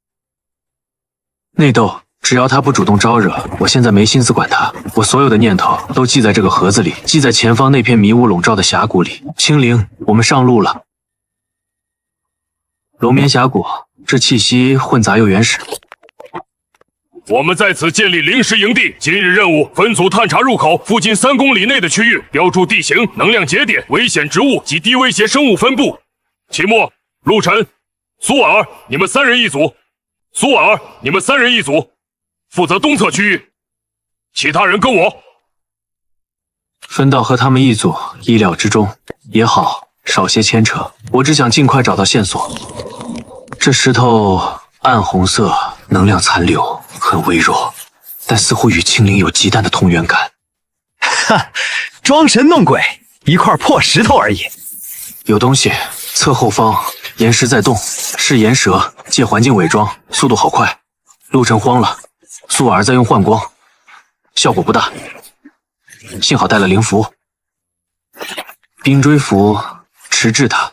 内斗，只要他不主动招惹，我现在没心思管他。我所有的念头都记在这个盒子里，记在前方那片迷雾笼罩的峡谷里。青灵，我们上路了。龙眠峡谷，这气息混杂又原始。我们在此建立临时营地，今日任务分组探查入口附近3公里内的区域，标注地形、能量节点、危险植物及低威胁生物分布。秦墨、陆晨、苏尔，你们3人一组。苏尔，你们3人一组，负责东侧区域，其他人跟我。分到和他们一组，意料之中。也好，少些牵扯。我只想尽快找到线索。这石头暗红色，能量残留，很微弱，但似乎与青灵有极淡的同源感。哈，装神弄鬼，一块破石头而已。有东西，侧后方岩石在动，是岩蛇，借环境伪装，速度好快。陆晨慌了，苏尔在用幻光，效果不大。幸好带了灵符，冰锥符迟滞他。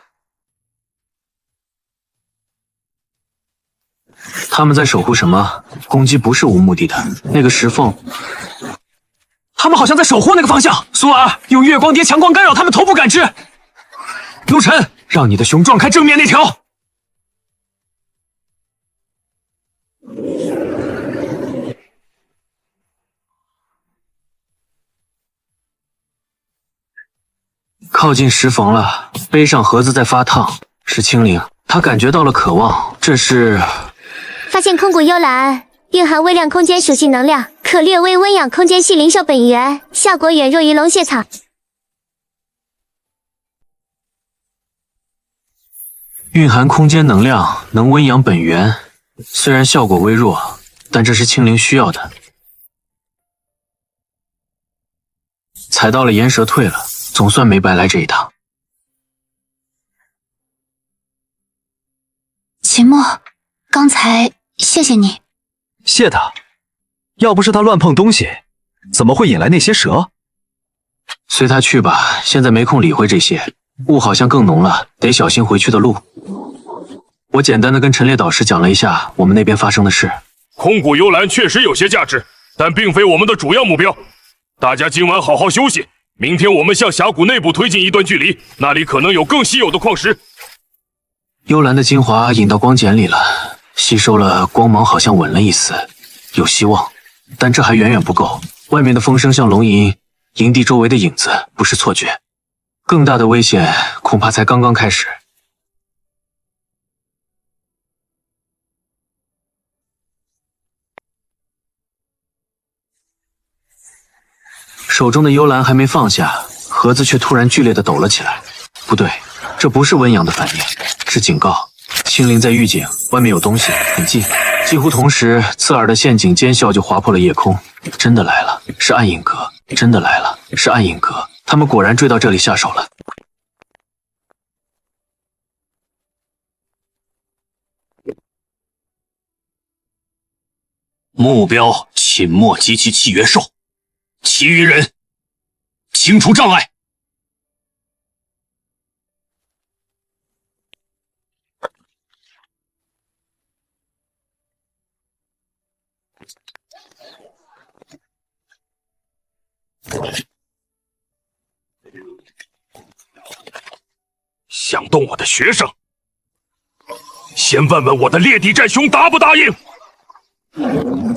他们在守护什么？攻击不是无目的的。那个石缝，他们好像在守护那个方向。苏尔用月光蝶强光干扰他们头部感知。陆晨，让你的熊撞开正面那条。靠近石缝了，背上盒子在发烫，是青灵。他感觉到了渴望，这是发现空谷幽兰，蕴含微量空间属性能量，可略微温养空间系灵兽本源，效果远弱于龙血草。蕴含空间能量，能温养本源，虽然效果微弱，但这是青灵需要的。踩到了岩蛇退了，总算没白来这一趟。秦墨，刚才谢谢你。谢他，要不是他乱碰东西，怎么会引来那些蛇？随他去吧，现在没空理会这些。雾好像更浓了，得小心回去的路。我简单的跟陈烈导师讲了一下我们那边发生的事。空谷幽兰确实有些价值，但并非我们的主要目标。大家今晚好好休息，明天我们向峡谷内部推进一段距离，那里可能有更稀有的矿石。幽兰的精华引到光茧里了，吸收了光芒，好像稳了一丝，有希望。但这还远远不够，外面的风声像龙吟，营地周围的影子不是错觉。更大的危险恐怕才刚刚开始。手中的幽兰还没放下，盒子却突然剧烈的抖了起来。不对，这不是温阳的反应，是警告。青灵在预警，外面有东西，很近。几乎同时，刺耳的陷阱尖啸就划破了夜空。真的来了，是暗影阁！真的来了，是暗影阁！他们果然追到这里下手了。目标：秦墨及其契约兽，其余人清除障碍。想动我的学生，先问问我的猎地战熊答不答应。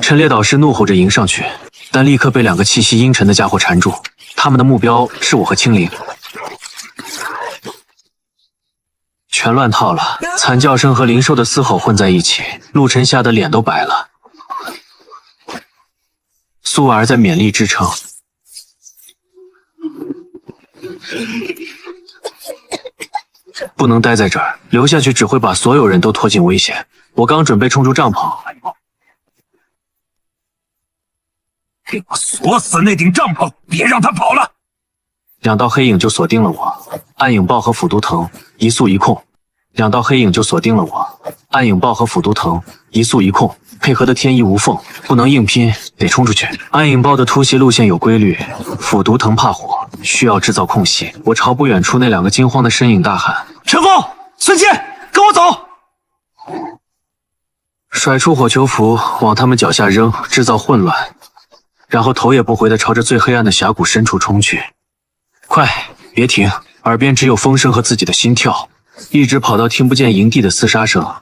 陈烈导师怒吼着迎上去，但立刻被2个气息阴沉的家伙缠住。他们的目标是我和青灵，全乱套了。惨叫声和灵兽的嘶吼混在一起，陆晨吓得脸都白了。苏儿在勉力支撑。不能待在这儿，留下去只会把所有人都拖进危险。我刚准备冲出帐篷，给我锁死那顶帐篷，别让他跑了！2道黑影就锁定了我，暗影豹和腐毒藤一速一控。2道黑影就锁定了我，暗影豹和腐毒藤一速一控，配合的天衣无缝，不能硬拼，得冲出去。暗影豹的突袭路线有规律，腐毒藤怕火，需要制造空隙。我朝不远处那2个惊慌的身影大喊：“陈峰，孙茜，跟我走！甩出火球符往他们脚下扔，制造混乱，然后头也不回地朝着最黑暗的峡谷深处冲去。快，别停！耳边只有风声和自己的心跳，一直跑到听不见营地的厮杀声。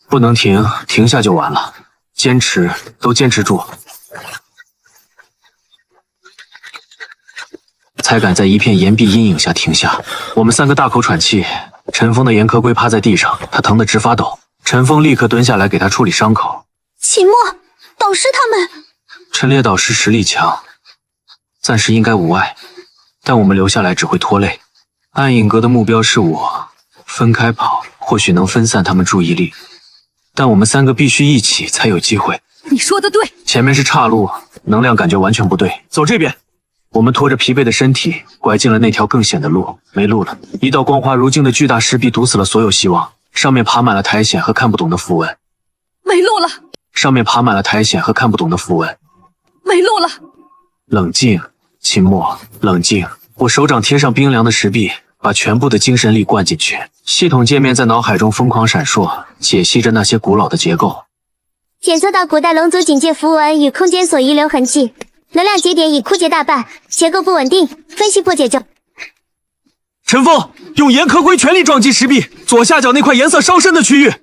不能停，停下就完了。坚持，都坚持住。才敢在一片岩壁阴影下停下。我们3个大口喘气。陈峰的岩壳龟趴在地上，他疼得直发抖。陈峰立刻蹲下来给他处理伤口。秦墨，导师他们……陈烈导师实力强，暂时应该无碍，但我们留下来只会拖累。暗影阁的目标是我，分开跑或许能分散他们注意力，但我们3个必须一起才有机会。你说的对，前面是岔路，能量感觉完全不对，走这边。我们拖着疲惫的身体拐进了那条更险的路，没路了。一道光滑如镜的巨大石壁堵死了所有希望，上面爬满了苔藓和看不懂的符文。没路了，上面爬满了苔藓和看不懂的符文。没路了。冷静，秦墨，冷静。我手掌贴上冰凉的石壁，把全部的精神力灌进去。系统界面在脑海中疯狂闪烁，解析着那些古老的结构。检测到古代龙族警戒符文与空间所遗留痕迹，能量节点已枯竭大半，结构不稳定，分析破解中。陈峰用岩壳龟全力撞击石壁左下角那块颜色稍深的区域。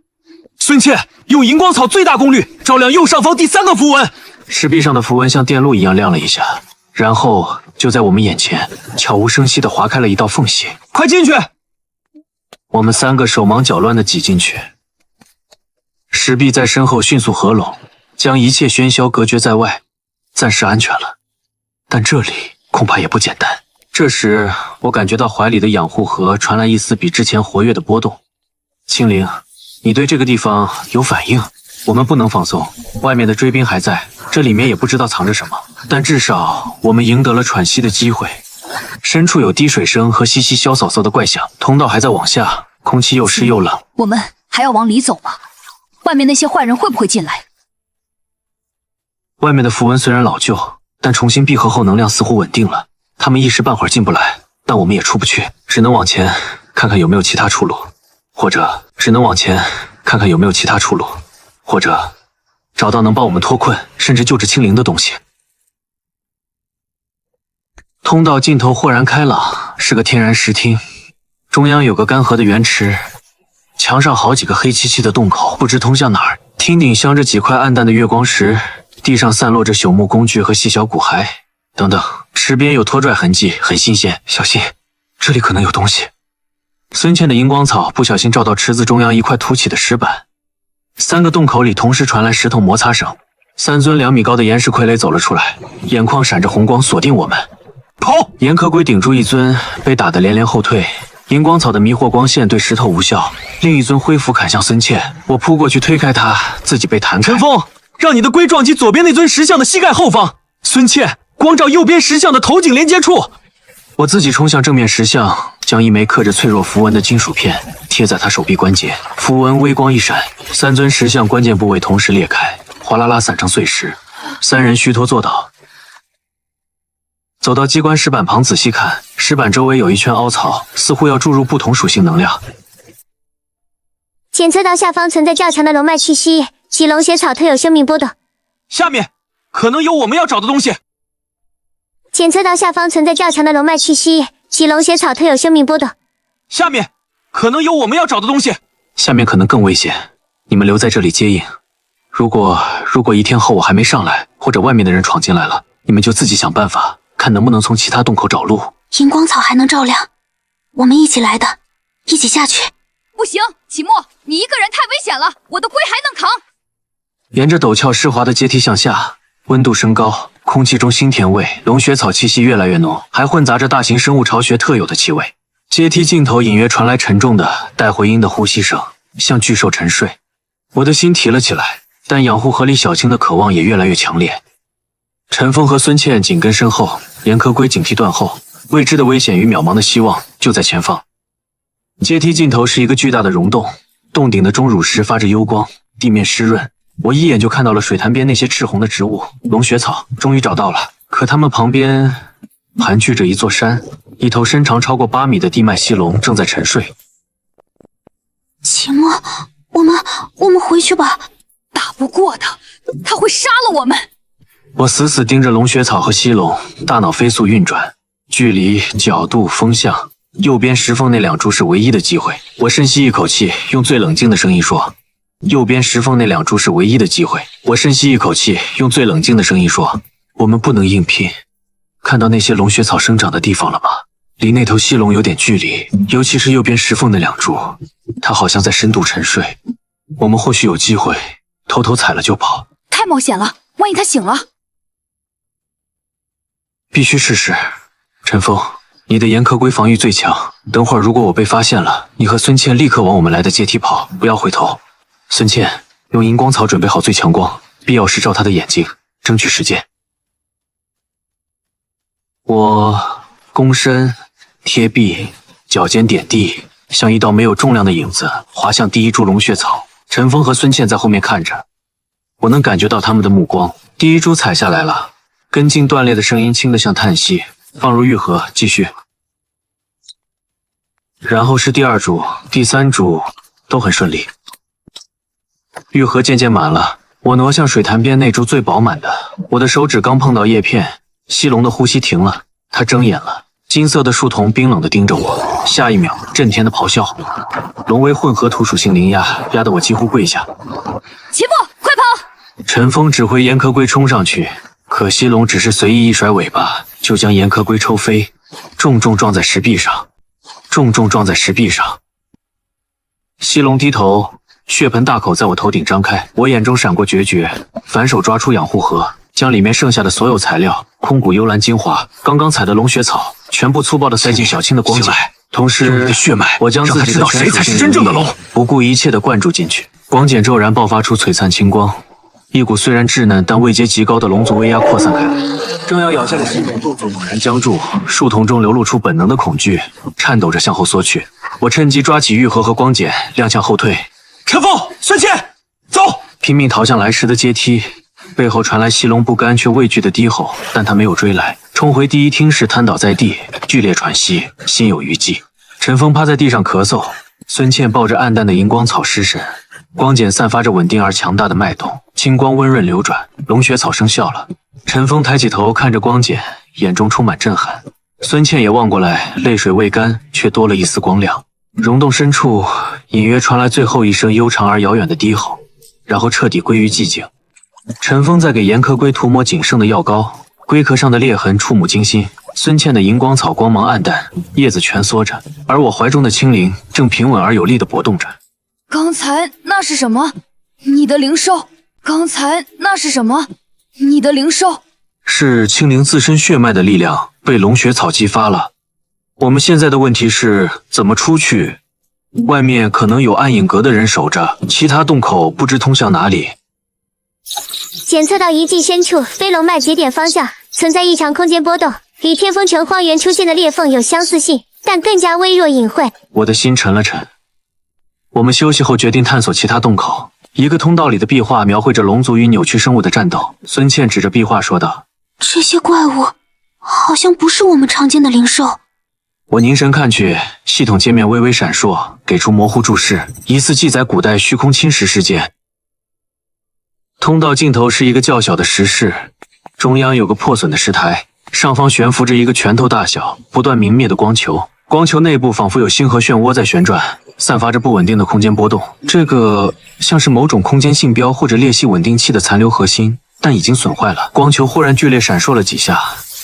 孙茜用荧光草最大功率照亮右上方第3个符文。石壁上的符文像电路一样亮了一下，然后就在我们眼前悄无声息地划开了一道缝隙。快进去！我们3个手忙脚乱地挤进去。石壁在身后迅速合拢，将一切喧嚣隔绝在外，暂时安全了。但这里恐怕也不简单。这时，我感觉到怀里的养护盒传来一丝比之前活跃的波动。青灵，你对这个地方有反应？我们不能放松，外面的追兵还在，这里面也不知道藏着什么，但至少我们赢得了喘息的机会。深处有滴水声和窸窸窣窣窣的怪响，通道还在往下，空气又湿又冷。我们还要往里走吗？外面那些坏人会不会进来？外面的符文虽然老旧，但重新闭合后能量似乎稳定了，他们一时半会儿进不来，但我们也出不去，只能往前看看有没有其他出路，或者找到能帮我们脱困甚至救治青灵的东西。通道尽头豁然开朗，是个天然石厅，中央有个干涸的圆池，墙上好几个黑漆漆的洞口，不知通向哪儿。厅顶镶着几块暗淡的月光石，地上散落着朽木工具和细小骨骸等等，池边有拖拽痕迹，很新鲜。小心，这里可能有东西。孙茜的荧光草不小心照到池子中央一块凸起的石板，3个洞口里同时传来石头摩擦声。3尊2米高的岩石傀儡走了出来，眼眶闪着红光，锁定我们。跑！岩壳龟顶住一尊，被打得连连后退。荧光草的迷惑光线对石头无效，另一尊恢复砍向孙茜，我扑过去推开他，自己被弹开。陈峰，让你的龟撞击左边那尊石像的膝盖后方。孙茜，光照右边石像的头颈连接处。我自己冲向正面石像，将一枚刻着脆弱符文的金属片贴在他手臂关节，符文微光一闪，3尊石像关键部位同时裂开，哗啦啦散成碎石。3人虚脱坐倒。走到机关石板旁仔细看，石板周围有一圈凹槽，似乎要注入不同属性能量。检测到下方存在较强的龙脉气息，其龙血草特有生命波动。下面可能有我们要找的东西。检测到下方存在较强的龙脉气息，其龙血草特有生命波动。下面可能有我们要找的东西。下面可能更危险，你们留在这里接应。如果1天后我还没上来，或者外面的人闯进来了，你们就自己想办法，看能不能从其他洞口找路。荧光草还能照亮，我们一起来的，一起下去。不行，齐墨，你一个人太危险了，我的龟还能扛。沿着陡峭湿滑的阶梯向下，温度升高，空气中腥甜味、龙血草气息越来越浓，还混杂着大型生物巢穴特有的气味。阶梯尽头隐约传来沉重的带回音的呼吸声，像巨兽沉睡。我的心提了起来，但养护河里小青的渴望也越来越强烈。陈峰和孙茜紧跟身后，岩壳龟警惕断后，未知的危险与渺茫的希望就在前方。阶梯尽头是一个巨大的溶洞，洞顶的钟乳石发着幽光，地面湿润。我一眼就看到了水潭边那些赤红的植物，龙血草，终于找到了。可它们旁边盘踞着一座山，一头身长超过8米的地脉犀龙正在沉睡。去吧，打不过他，他会杀了我们。我死死盯着龙血草和西龙，大脑飞速运转，距离、角度、风向，右边石缝那2株是唯一的机会。我深吸一口气，用最冷静的声音说：“右边石缝那2株是唯一的机会。”我深吸一口气，用最冷静的声音说：“我们不能硬拼。”看到那些龙血草生长的地方了吗？离那头西龙有点距离，尤其是右边石缝那2株，它好像在深度沉睡。我们或许有机会偷偷踩了就跑。太冒险了，万一他醒了。必须试试。陈峰，你的岩壳龟防御最强，等会儿如果我被发现了，你和孙茜立刻往我们来的阶梯跑，不要回头。孙茜，用荧光草准备好最强光，必要时照他的眼睛，争取时间。我躬身贴壁，脚尖点地，像一道没有重量的影子滑向第1株龙血草。陈峰和孙茜在后面看着，我能感觉到他们的目光。第1株踩下来了，根茎断裂的声音轻得像叹息，放入玉盒，继续。然后是第2株、第3株，都很顺利。玉盒渐渐满了，我挪向水潭边那株最饱满的，我的手指刚碰到叶片，西龙的呼吸停了，他睁眼了，金色的树瞳冰冷地盯着我。下一秒，震天的咆哮，龙威混合土属性灵压，压得我几乎跪下。齐墨，快跑！陈峰指挥岩壳龟冲上去，可西龙只是随意一甩尾巴，就将岩壳龟抽飞，重重撞在石壁上，重重撞在石壁上。西龙低头，血盆大口在我头顶张开，我眼中闪过决绝，反手抓出养护盒，将里面剩下的所有材料，空谷幽兰精华，刚刚采的龙血草，全部粗暴地塞进小青的光茧，同时血脉，我将自己的谁才是真正的龙，不顾一切地灌注进去。光茧骤然爆发出璀璨青光，一股虽然稚嫩但位阶极高的龙族威压扩散开来。正要咬下的西龙动作猛然僵住，树瞳中流露出本能的恐惧，颤抖着向后缩去。我趁机抓起玉盒和光茧，踉跄后退。陈峰、孙茜，走！拼命逃向来时的阶梯，背后传来西龙不甘却畏惧的低吼，但他没有追来，冲回第1厅室，瘫倒在地，剧烈喘息，心有余悸。陈峰趴在地上咳嗽，孙茜抱着暗淡的荧光草失神。光茧散发着稳定而强大的脉动，青光温润流转，龙血草生效了。陈峰抬起头看着光茧，眼中充满震撼。孙茜也望过来，泪水未干，却多了一丝光亮。溶洞深处隐约传来最后一声悠长而遥远的低吼，然后彻底归于寂静。陈峰在给岩壳龟涂抹仅剩的药膏，龟壳上的裂痕触目惊心。孙茜的荧光草光芒暗淡，叶子蜷缩着，而我怀中的青灵正平稳而有力地搏动着。刚才那是什么？你的灵兽？刚才那是什么？你的灵兽？是青灵自身血脉的力量被龙血草激发了。我们现在的问题是怎么出去？外面可能有暗影阁的人守着，其他洞口不知通向哪里。检测到遗迹深处飞龙脉节点方向存在异常空间波动，与天风城荒原出现的裂缝有相似性，但更加微弱隐晦。我的心沉了沉。我们休息后决定探索其他洞口。一个通道里的壁画描绘着龙族与扭曲生物的战斗。孙茜指着壁画说道：“这些怪物好像不是我们常见的灵兽。”我凝神看去，系统界面微微闪烁，给出模糊注释，疑似记载古代虚空侵蚀事件。通道尽头是一个较小的石室，中央有个破损的石台，上方悬浮着一个拳头大小、不断明灭的光球。光球内部仿佛有星河漩涡在旋转，散发着不稳定的空间波动。这个像是某种空间信标或者裂隙稳定器的残留核心，但已经损坏了。光球忽然剧烈闪烁了几下，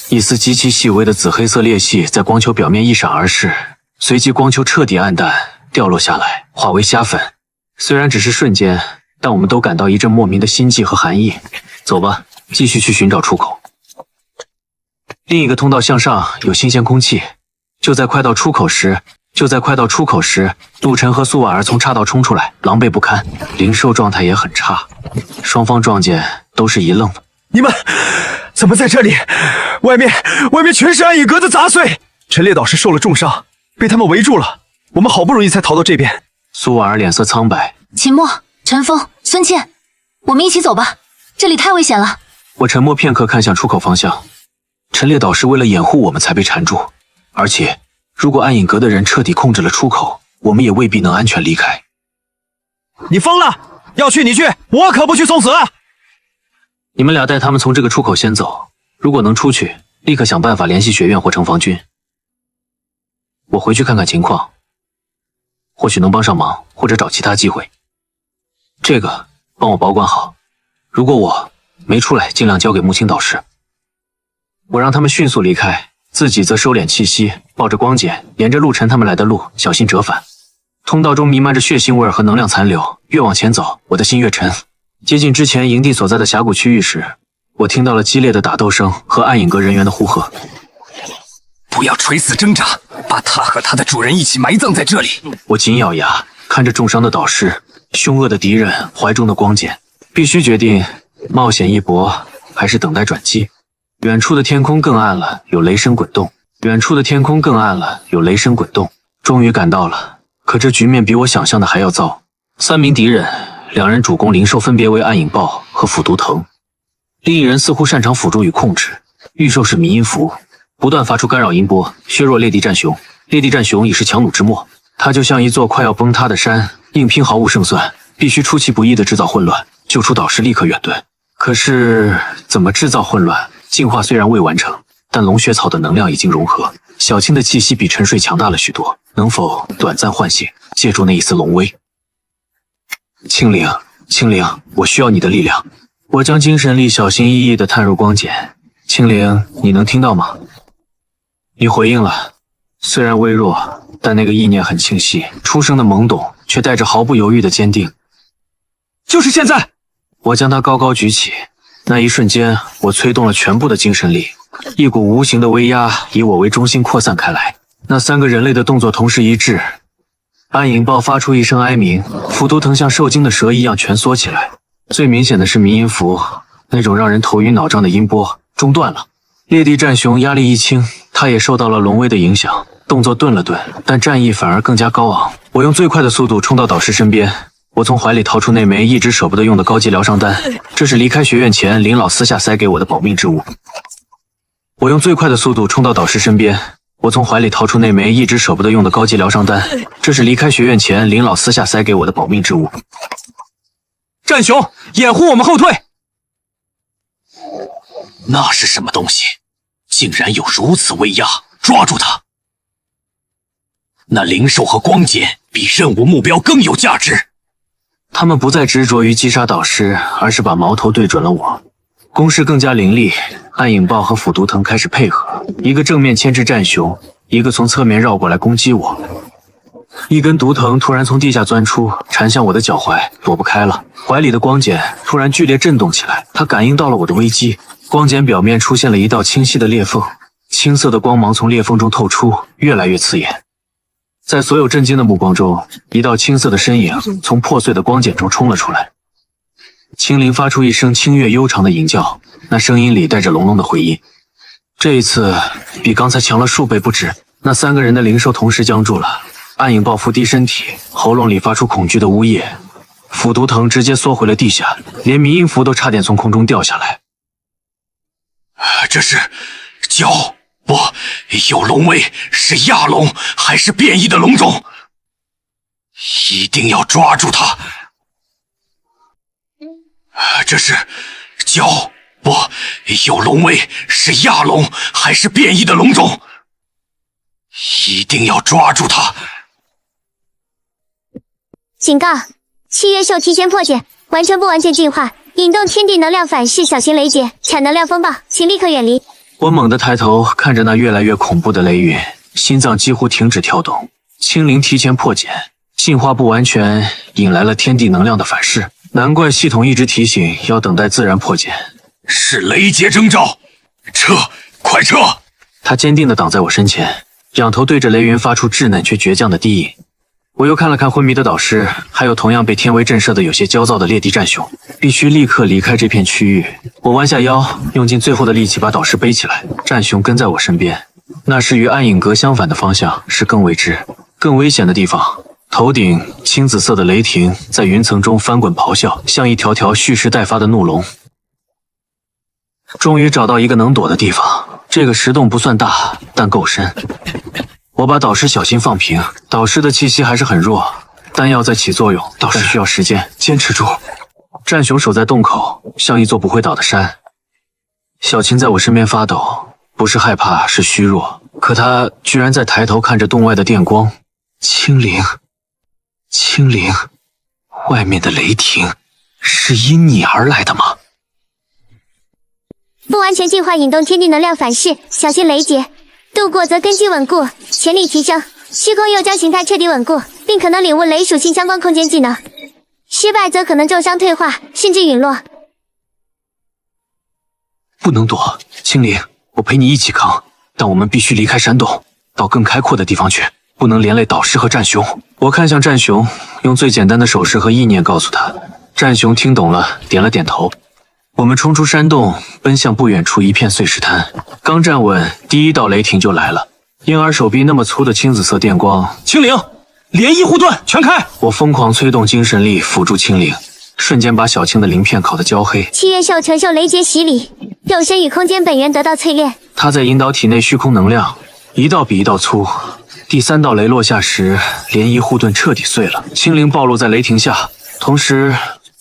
一丝极其细微的紫黑色裂隙在光球表面一闪而逝，随即光球彻底暗淡，掉落下来，化为虾粉。虽然只是瞬间，但我们都感到一阵莫名的心悸和寒意。走吧，继续去寻找出口。另一个通道向上有新鲜空气。就在快到出口时，陆晨和苏婉儿从岔道冲出来，狼狈不堪，灵兽状态也很差。双方撞见都是一愣。你们怎么在这里？外面全是暗影阁的杂碎。陈烈导师受了重伤，被他们围住了。我们好不容易才逃到这边。苏婉儿脸色苍白。秦墨、陈峰、孙茜，我们一起走吧，这里太危险了。我沉默片刻，看向出口方向。陈烈导师为了掩护我们才被缠住。而且，如果暗影阁的人彻底控制了出口，我们也未必能安全离开。你疯了！要去你去，我可不去送死。你们俩带他们从这个出口先走，如果能出去，立刻想办法联系学院或城防军。我回去看看情况，或许能帮上忙，或者找其他机会。这个帮我保管好，如果我没出来，尽量交给木青导师。我让他们迅速离开，自己则收敛气息，抱着光简，沿着陆晨他们来的路小心折返。通道中弥漫着血腥味和能量残留，越往前走，我的心越沉。接近之前营地所在的峡谷区域时，我听到了激烈的打斗声和暗影阁人员的呼喝。不要垂死挣扎，把他和他的主人一起埋葬在这里。我紧咬牙，看着重伤的导师，凶恶的敌人怀中的光剑，必须决定冒险一搏，还是等待转机。远处的天空更暗了，有雷声滚动。终于赶到了，可这局面比我想象的还要糟。3名敌人，2人主攻灵兽分别为暗影豹和腐毒藤，另一人似乎擅长辅助与控制。御兽是迷音符，不断发出干扰音波，削弱裂地战熊。裂地战熊已是强弩之末，它就像一座快要崩塌的山，硬拼毫无胜算，必须出其不意地制造混乱，救出导师立刻远遁。可是怎么制造混乱？进化虽然未完成，但龙血草的能量已经融合，小青的气息比沉睡强大了许多，能否短暂唤醒，借助那一丝龙威？青灵，我需要你的力量。我将精神力小心翼翼地探入光简。青灵，你能听到吗？你回应了，虽然微弱，但那个意念很清晰，出声的懵懂，却带着毫不犹豫的坚定。就是现在！我将它高高举起，那一瞬间，我催动了全部的精神力，一股无形的威压以我为中心扩散开来。那3个人类的动作同时一致，暗影豹发出一声哀鸣，腐毒藤像受惊的蛇一样蜷缩起来。最明显的是迷音符，那种让人头晕脑胀的音波中断了。裂地战熊压力一轻，他也受到了龙威的影响，动作顿了顿，但战意反而更加高昂。我用最快的速度冲到导师身边，我从怀里掏出那枚一直舍不得用的高级疗伤丹，这是离开学院前林老私下塞给我的保命之物。我用最快的速度冲到导师身边，我从怀里掏出那枚一直舍不得用的高级疗伤丹，这是离开学院前林老私下塞给我的保命之物。战熊，掩护我们后退！那是什么东西？竟然有如此威压！抓住它！那灵兽和光剑比任务目标更有价值。他们不再执着于击杀导师，而是把矛头对准了我。攻势更加凌厉，暗影豹和腐毒藤开始配合，一个正面牵制战熊，一个从侧面绕过来攻击我。一根毒藤突然从地下钻出，缠向我的脚踝，躲不开了。怀里的光剑突然剧烈震动起来，它感应到了我的危机。光剑表面出现了一道清晰的裂缝，青色的光芒从裂缝中透出，越来越刺眼。在所有震惊的目光中，一道青色的身影从破碎的光茧中冲了出来。青灵发出一声清越悠长的吟叫，那声音里带着隆隆的回音。这一次比刚才强了数倍不止。那3个人的灵兽同时僵住了，暗影豹伏低身体，喉咙里发出恐惧的呜咽。腐毒藤直接缩回了地下，连迷音符都差点从空中掉下来。这是蛟，不，有龙威，是亚龙还是变异的龙种？一定要抓住它！这是蛟，不，有龙威，是亚龙还是变异的龙种？一定要抓住它！警告：契约兽提前破解，完成不完全进化，引动天地能量反噬小型雷劫，产能量风暴，请立刻远离。我猛地抬头看着那越来越恐怖的雷云，心脏几乎停止跳动。青灵提前破解，进化不完全引来了天地能量的反噬，难怪系统一直提醒要等待自然破解。是雷劫征兆，撤，快撤！他坚定地挡在我身前，仰头对着雷云发出稚嫩却倔强的低吟。我又看了看昏迷的导师，还有同样被天威震慑的有些焦躁的裂地战熊，必须立刻离开这片区域。我弯下腰，用尽最后的力气把导师背起来。战熊跟在我身边，那是与暗影阁相反的方向，是更未知、更危险的地方。头顶青紫色的雷霆在云层中翻滚咆哮，像一条条蓄势待发的怒龙。终于找到一个能躲的地方，这个石洞不算大，但够深。我把导师小心放平，导师的气息还是很弱，丹药在起作用，但需要时间，坚持住。战雄守在洞口，像一座不会倒的山。小青在我身边发抖，不是害怕，是虚弱。可她居然在抬头看着洞外的电光。青灵，青灵，外面的雷霆是因你而来的吗？不完全净化引动天地能量反噬，小心雷劫。度过则根基稳固，潜力提升。虚空又将形态彻底稳固，并可能领悟雷属性相关空间技能。失败则可能重伤退化，甚至陨落。不能躲，青灵，我陪你一起扛，但我们必须离开山洞，到更开阔的地方去，不能连累导师和战雄。我看向战雄，用最简单的手势和意念告诉他。战雄听懂了，点了点头。我们冲出山洞，奔向不远处一片碎石滩。刚站稳，第一道雷霆就来了。婴儿手臂那么粗的青紫色电光，青灵，连一护盾全开！我疯狂催动精神力辅助青灵，瞬间把小青的鳞片烤得焦黑。七月兽承受雷劫洗礼，肉身与空间本源得到淬炼。他在引导体内虚空能量，一道比一道粗。第三道雷落下时，涟漪护盾彻底碎了，青灵暴露在雷霆下。同时，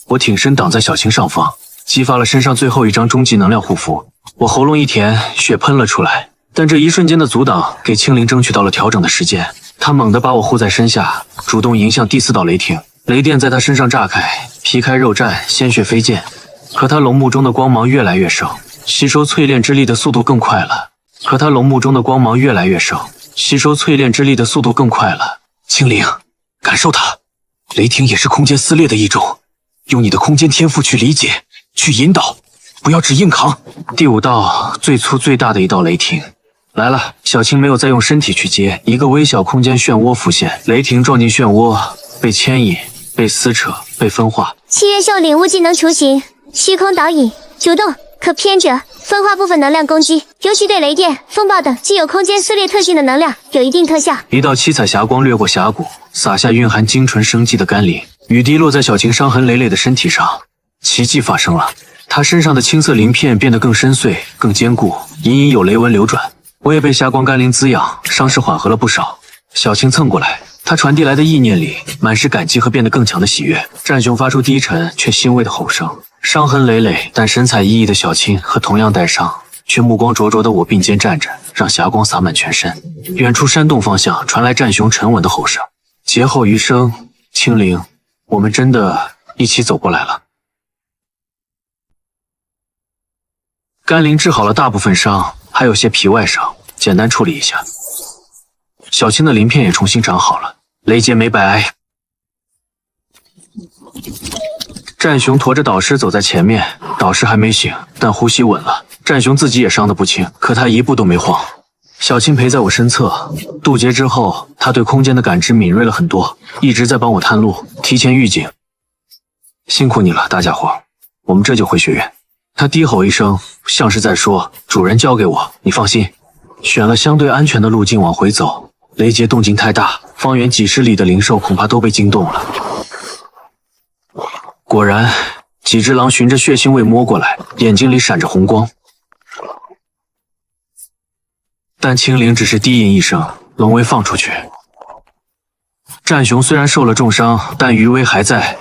我挺身挡在小青上方，激发了身上最后一张终极能量护符。我喉咙一甜，血喷了出来。但这一瞬间的阻挡，给青灵争取到了调整的时间。他猛地把我护在身下，主动迎向第四道雷霆。雷电在他身上炸开，皮开肉绽，鲜血飞溅。可他龙目中的光芒越来越盛，吸收淬炼之力的速度更快了。青灵，感受它，雷霆也是空间撕裂的一种，用你的空间天赋去理解，去引导，不要只硬扛。第五道最粗最大的一道雷霆来了，小青没有再用身体去接，一个微小空间漩涡浮现，雷霆撞进漩涡，被牵引，被撕扯，被分化。七月兽领悟技能雏形，虚空导引，主动，可偏折，分化部分能量攻击，尤其对雷电、风暴等具有空间撕裂特性的能量有一定特效。一道七彩霞光掠过峡谷，洒下蕴含精纯生机的甘霖，雨滴落在小青伤痕累累的身体上。奇迹发生了，她身上的青色鳞片变得更深邃、更坚固，隐隐有雷纹流转。我也被霞光甘霖滋养，伤势缓和了不少。小青蹭过来，她传递来的意念里满是感激和变得更强的喜悦。战雄发出低沉却欣慰的吼声。伤痕累累但神采奕奕的小青和同样带伤却目光灼灼的我并肩站着，让霞光洒满全身。远处山洞方向传来战雄沉稳的吼声。劫后余生，青灵，我们真的一起走过来了。甘霖治好了大部分伤，还有些皮外伤，简单处理一下。小青的鳞片也重新长好了，雷劫没白挨。战雄驮着导师走在前面，导师还没醒，但呼吸稳了。战雄自己也伤得不轻，可他一步都没晃。小青陪在我身侧，渡劫之后，他对空间的感知敏锐了很多，一直在帮我探路，提前预警。辛苦你了，大家伙，我们这就回学院。他低吼一声，像是在说：“主人交给我，你放心。”选了相对安全的路径往回走。雷劫动静太大，方圆几十里的灵兽恐怕都被惊动了。果然，几只狼循着血腥味摸过来，眼睛里闪着红光。但青灵只是低吟一声，龙威放出去。战雄虽然受了重伤，但余威还在，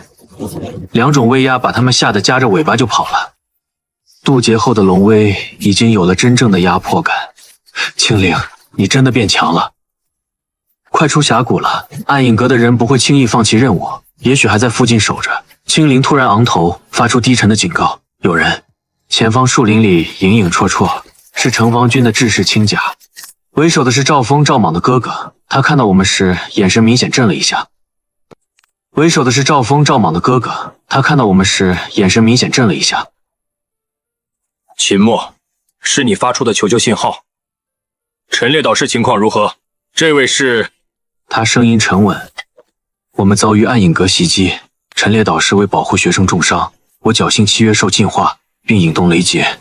两种威压把他们吓得夹着尾巴就跑了。渡劫后的龙威已经有了真正的压迫感。青灵，你真的变强了。快出峡谷了，暗影阁的人不会轻易放弃任务，也许还在附近守着。青灵突然昂头，发出低沉的警告：“有人！”前方树林里影影绰绰，是城防军的志士青甲，为首的是赵峰、赵莽的哥哥。他看到我们时，眼神明显震了一下。秦墨，是你发出的求救信号。陈烈导师情况如何？这位是……他声音沉稳。我们遭遇暗影阁袭击，陈烈导师为保护学生重伤，我侥幸契约兽进化，并引动雷劫。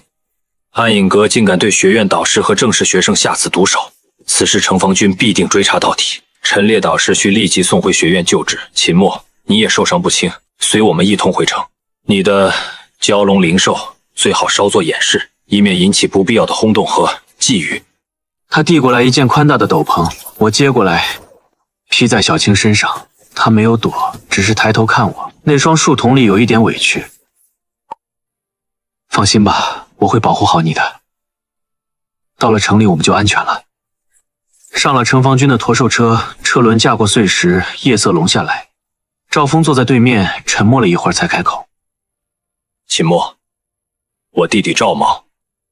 暗影阁竟敢对学院导师和正式学生下此毒手，此事城防军必定追查到底。陈烈导师需立即送回学院救治。秦墨，你也受伤不轻，随我们一同回城。你的蛟龙灵兽最好稍作掩饰，以免引起不必要的轰动和觊觎。他递过来一件宽大的斗篷，我接过来，披在小青身上。他没有躲，只是抬头看我，那双树瞳里有一点委屈。放心吧，我会保护好你的。到了城里我们就安全了。上了城防军的驼兽车，车轮驾过碎石，夜色笼下来。赵峰坐在对面，沉默了一会儿才开口：“秦墨，我弟弟赵茂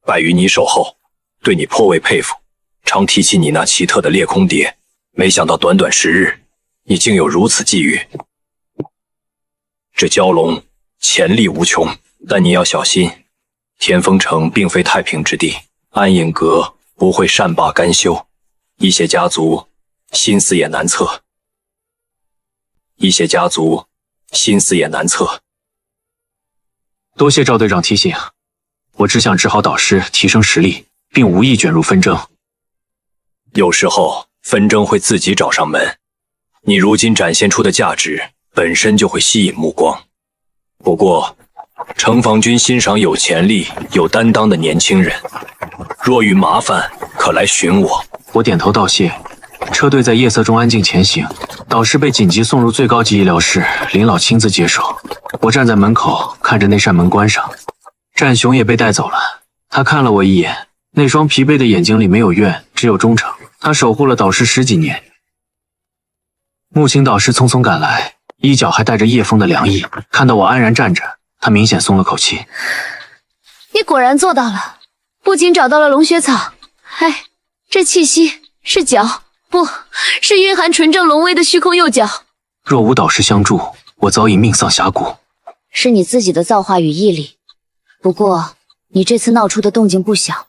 败于你手后，对你颇为佩服，常提起你那奇特的裂空蝶。没想到短短10日，你竟有如此际遇。这蛟龙潜力无穷，但你要小心，天风城并非太平之地，暗影阁不会善罢甘休，一些家族心思也难测。多谢赵队长提醒，我只想治好导师，提升实力，并无意卷入纷争。有时候纷争会自己找上门，你如今展现出的价值本身就会吸引目光。不过，城防军欣赏有潜力、有担当的年轻人，若遇麻烦，可来寻我。我点头道谢。车队在夜色中安静前行，导师被紧急送入最高级医疗室，林老亲自接手。我站在门口，看着那扇门关上。战雄也被带走了，他看了我一眼，那双疲惫的眼睛里没有怨，只有忠诚。他守护了导师10几年。木青导师匆匆赶来，衣角还带着夜风的凉意，看到我安然站着，他明显松了口气。你果然做到了，不仅找到了龙血草，这气息是角，不是蕴含纯正龙威的虚空幼角。若无导师相助，我早已命丧峡谷。是你自己的造化与毅力。不过，你这次闹出的动静不小，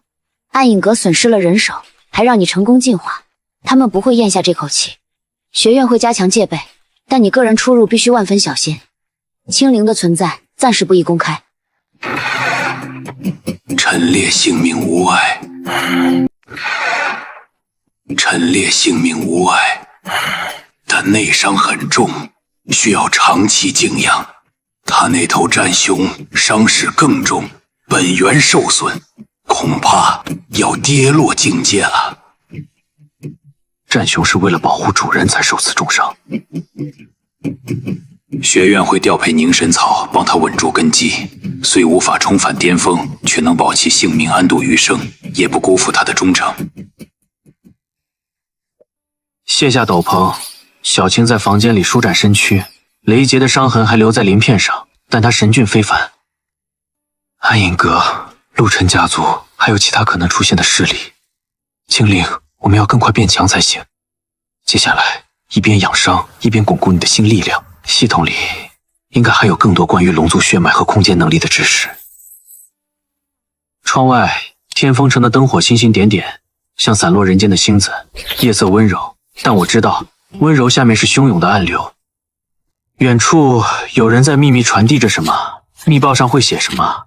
暗影阁损失了人手，还让你成功进化，他们不会咽下这口气。学院会加强戒备，但你个人出入必须万分小心。青灵的存在暂时不宜公开。陈烈性命无碍，但内伤很重，需要长期静养。他那头战熊伤势更重，本源受损，恐怕要跌落境界了。战熊是为了保护主人才受此重伤。学院会调配凝神草帮他稳住根基，虽无法重返巅峰，却能保其性命安度余生，也不辜负他的忠诚。卸下斗篷，小青在房间里舒展身躯，雷劫的伤痕还留在鳞片上，但他神俊非凡。暗影阁、陆晨家族还有其他可能出现的势力，青灵，我们要更快变强才行。接下来一边养伤，一边巩固你的新力量。系统里应该还有更多关于龙族血脉和空间能力的知识。窗外天风城的灯火星星点点，像散落人间的星子，夜色温柔，但我知道温柔下面是汹涌的暗流。远处有人在秘密传递着什么，密报上会写什么？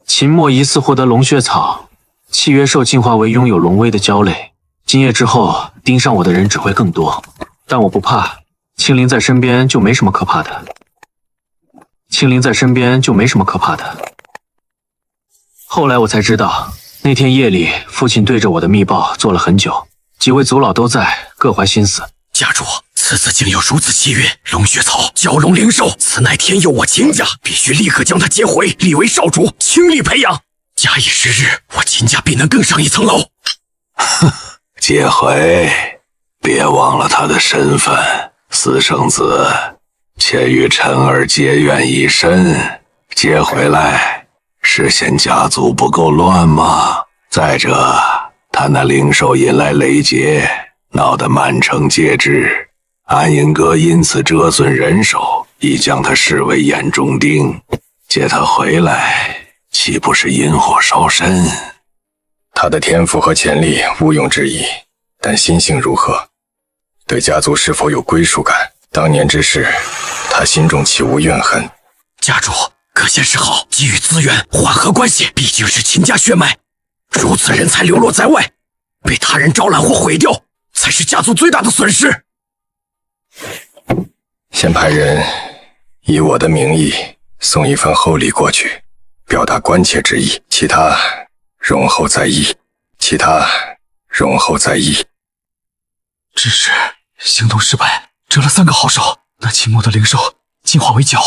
秦墨疑似获得龙血草，契约兽进化为拥有龙威的蛟类，今夜之后盯上我的人只会更多，但我不怕。青灵在身边就没什么可怕的。后来我才知道，那天夜里父亲对着我的密报做了很久，几位族老都在，各怀心思。家主，此次竟有如此契约，龙血草、蛟龙灵兽，此乃天佑我秦家，必须立刻将他接回，立为少主，倾力培养。假以时日，我秦家必能更上一层楼。接回，别忘了他的身份。私生子，且与臣儿结怨已深，接回来是嫌家族不够乱吗？再者，他那灵兽引来雷劫，闹得满城皆知，暗影阁因此折损人手，已将他视为眼中钉。接他回来，岂不是引火烧身？他的天赋和潜力毋庸置疑，但心性如何？对家族是否有归属感？当年之事，他心中岂无怨恨？家主，可先是好，给予资源，缓和关系，毕竟是秦家血脉。如此人才流落在外，被他人招揽或毁掉，才是家族最大的损失。先派人以我的名义送一份厚礼过去，表达关切之意，其他容后再议。只是行动失败，折了3个好手，那秦墨的灵兽进化为角，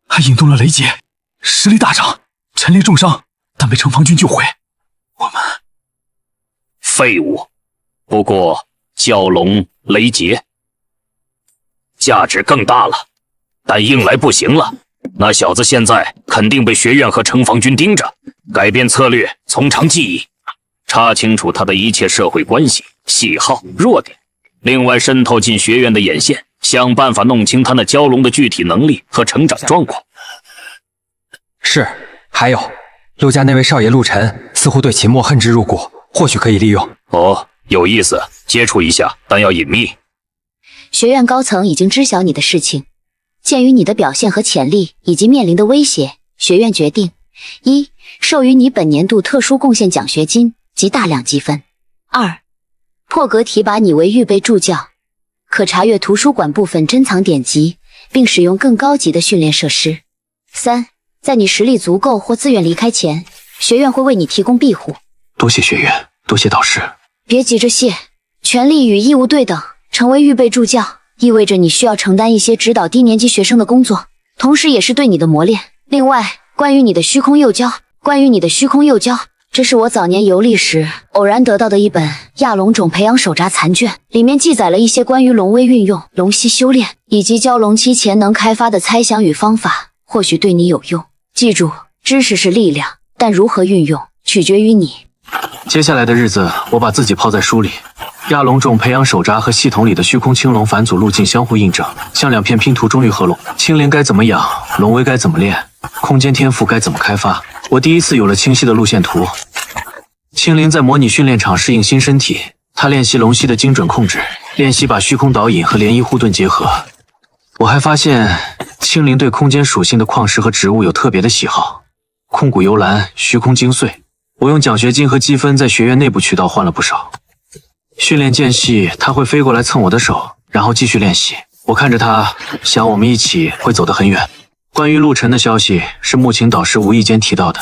还引动了雷劫，实力大涨，陈烈重伤，但被城防军救回。我们废物。不过蛟龙、雷劫价值更大了，但硬来不行了。那小子现在肯定被学院和城防军盯着，改变策略，从长计议，查清楚他的一切社会关系、喜好、弱点，另外渗透进学院的眼线，想办法弄清他那蛟龙的具体能力和成长状况。是，还有陆家那位少爷陆晨似乎对秦墨恨之入骨，或许可以利用。哦，有意思，接触一下，但要隐秘。学院高层已经知晓你的事情，鉴于你的表现和潜力以及面临的威胁，学院决定：一、授予你本年度特殊贡献奖学金及大量积分；二、破格提拔你为预备助教，可查阅图书馆部分珍藏典籍，并使用更高级的训练设施；三、在你实力足够或自愿离开前，学院会为你提供庇护。多谢学院，多谢导师。别急着谢，权利与义务对等。成为预备助教，意味着你需要承担一些指导低年级学生的工作，同时也是对你的磨练。另外，关于你的虚空幼胶，这是我早年游历时偶然得到的一本亚龙种培养手札残卷，里面记载了一些关于龙威运用、龙息修炼以及蛟龙期前能开发的猜想与方法，或许对你有用。记住，知识是力量，但如何运用取决于你。接下来的日子，我把自己泡在书里。亚龙种培养手札和系统里的虚空青龙返祖路径相互印证，像两片拼图终于合拢。青灵该怎么养，龙威该怎么练，空间天赋该怎么开发，我第一次有了清晰的路线图。青灵在模拟训练场适应新身体，他练习龙息的精准控制，练习把虚空导引和涟漪护盾结合。我还发现青灵对空间属性的矿石和植物有特别的喜好，空谷幽兰、虚空精碎。我用奖学金和积分在学院内部渠道换了不少。训练间隙，他会飞过来蹭我的手，然后继续练习。我看着他，想我们一起会走得很远。关于陆晨的消息是木晴导师无意间提到的，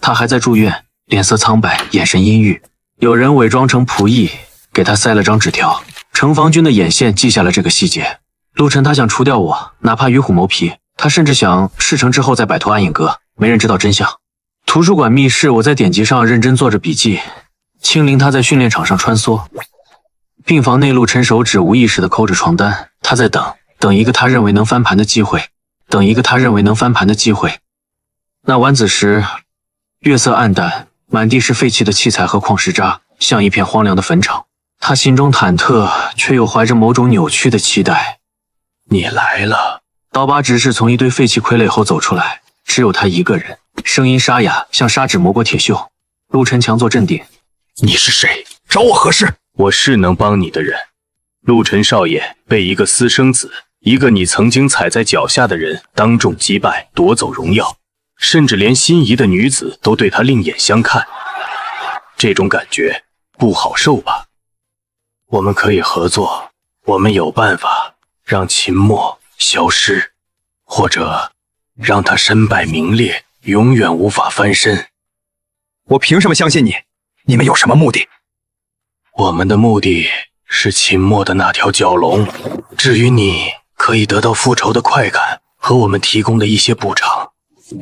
他还在住院，脸色苍白，眼神阴郁。有人伪装成仆役，给他塞了张纸条。城防军的眼线记下了这个细节。陆晨他想除掉我，哪怕与虎谋皮。他甚至想事成之后再摆脱暗影阁，没人知道真相。图书馆密室，我在典籍上认真做着笔记。青灵他在训练场上穿梭，病房内陆晨手指无意识地抠着床单，他在等一个他认为能翻盘的机会，那晚子时，月色暗淡，满地是废弃的器材和矿石渣，像一片荒凉的坟场。他心中忐忑，却又怀着某种扭曲的期待。你来了。刀疤执事从一堆废弃傀儡后走出来，只有他一个人，声音沙哑，像砂纸磨过铁锈。陆晨强作镇定。你是谁？找我何事？我是能帮你的人。陆晨少爷被一个私生子，一个你曾经踩在脚下的人当众击败，夺走荣耀，甚至连心仪的女子都对他另眼相看。这种感觉不好受吧？我们可以合作，我们有办法让秦墨消失，或者让他身败名裂，永远无法翻身。我凭什么相信你？你们有什么目的？我们的目的是秦墨的那条蛟龙，至于你可以得到复仇的快感和我们提供的一些补偿，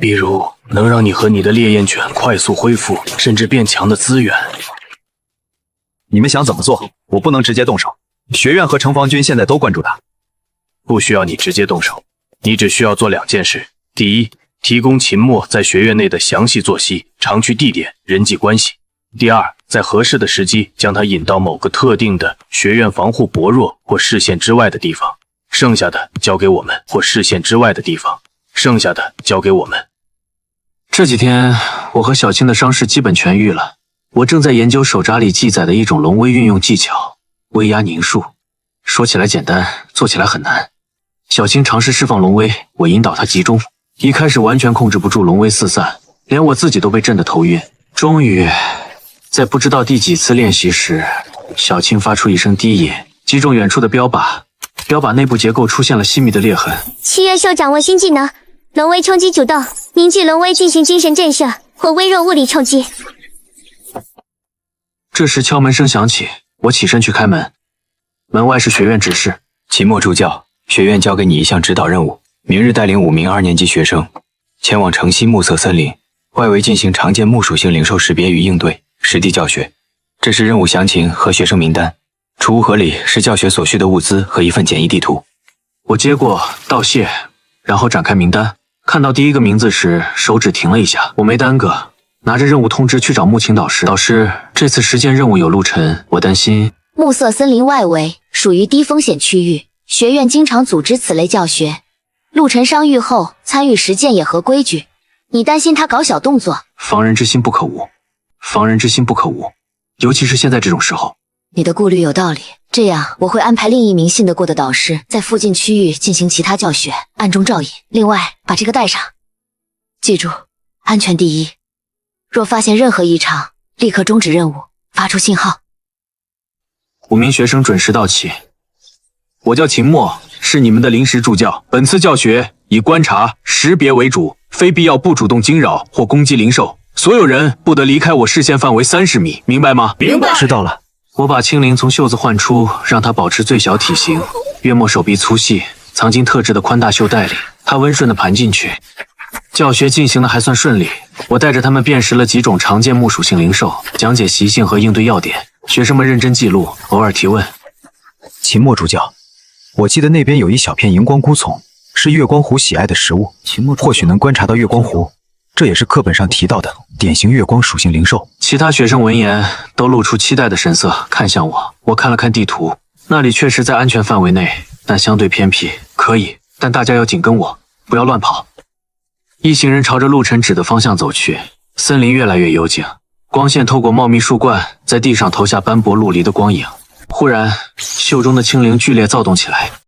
比如能让你和你的烈焰犬快速恢复甚至变强的资源。你们想怎么做？我不能直接动手，学院和城防军现在都关注他。不需要你直接动手，你只需要做2件事。第一，提供秦墨在学院内的详细作息、常去地点、人际关系。第二，在合适的时机将他引到某个特定的学院防护薄弱或视线之外的地方，剩下的交给我们，或视线之外的地方，剩下的交给我们。这几天我和小青的伤势基本痊愈了，我正在研究手札里记载的一种龙威运用技巧——威压凝术。说起来简单，做起来很难。小青尝试释放龙威，我引导她集中，一开始完全控制不住龙威四散，连我自己都被震得头晕。终于在不知道第几次练习时，小青发出一声低吟，击中远处的标靶，标靶内部结构出现了细密的裂痕。七月兽掌握新技能，龙威冲击主动，凝聚龙威进行精神震慑或微弱物理冲击。这时敲门声响起，我起身去开门，门外是学院执事。秦墨助教，学院交给你一项指导任务，明日带领5名2年级学生前往城西暮色森林外围进行常见木属性灵兽识别与应对，实地教学。这是任务详情和学生名单，储物盒里是教学所需的物资和一份简易地图。我接过道谢，然后展开名单，看到第一个名字时手指停了一下，我没耽搁，拿着任务通知去找木青导师。导师，这次实践任务有陆晨，我担心暮色森林外围属于低风险区域，学院经常组织此类教学。陆晨伤愈后参与实践也合规矩，你担心他搞小动作？防人之心不可无，防人之心不可无，尤其是现在这种时候。你的顾虑有道理，这样我会安排另一名信得过的导师在附近区域进行其他教学，暗中照应。另外，把这个带上，记住，安全第一。若发现任何异常，立刻终止任务，发出信号。5名学生准时到齐。我叫秦墨，是你们的临时助教。本次教学以观察、识别为主，非必要不主动惊扰或攻击灵兽。所有人不得离开我视线范围30米，明白吗？明白。知道了。我把青灵从袖子唤出，让它保持最小体型，约莫手臂粗细，藏进特制的宽大袖带里。它温顺地盘进去。教学进行的还算顺利，我带着他们辨识了几种常见木属性灵兽，讲解习性和应对要点。学生们认真记录，偶尔提问。秦墨助教，我记得那边有一小片荧光菇丛，是月光狐喜爱的食物，或许能观察到月光狐。这也是课本上提到的典型月光属性灵兽。其他学生闻言都露出期待的神色，看向我。我看了看地图，那里确实在安全范围内，但相对偏僻。可以，但大家要紧跟我，不要乱跑。一行人朝着陆晨指的方向走去。森林越来越幽静，光线透过茂密树冠，在地上投下斑驳陆离的光影。忽然，袖中的青灵剧烈躁动起来，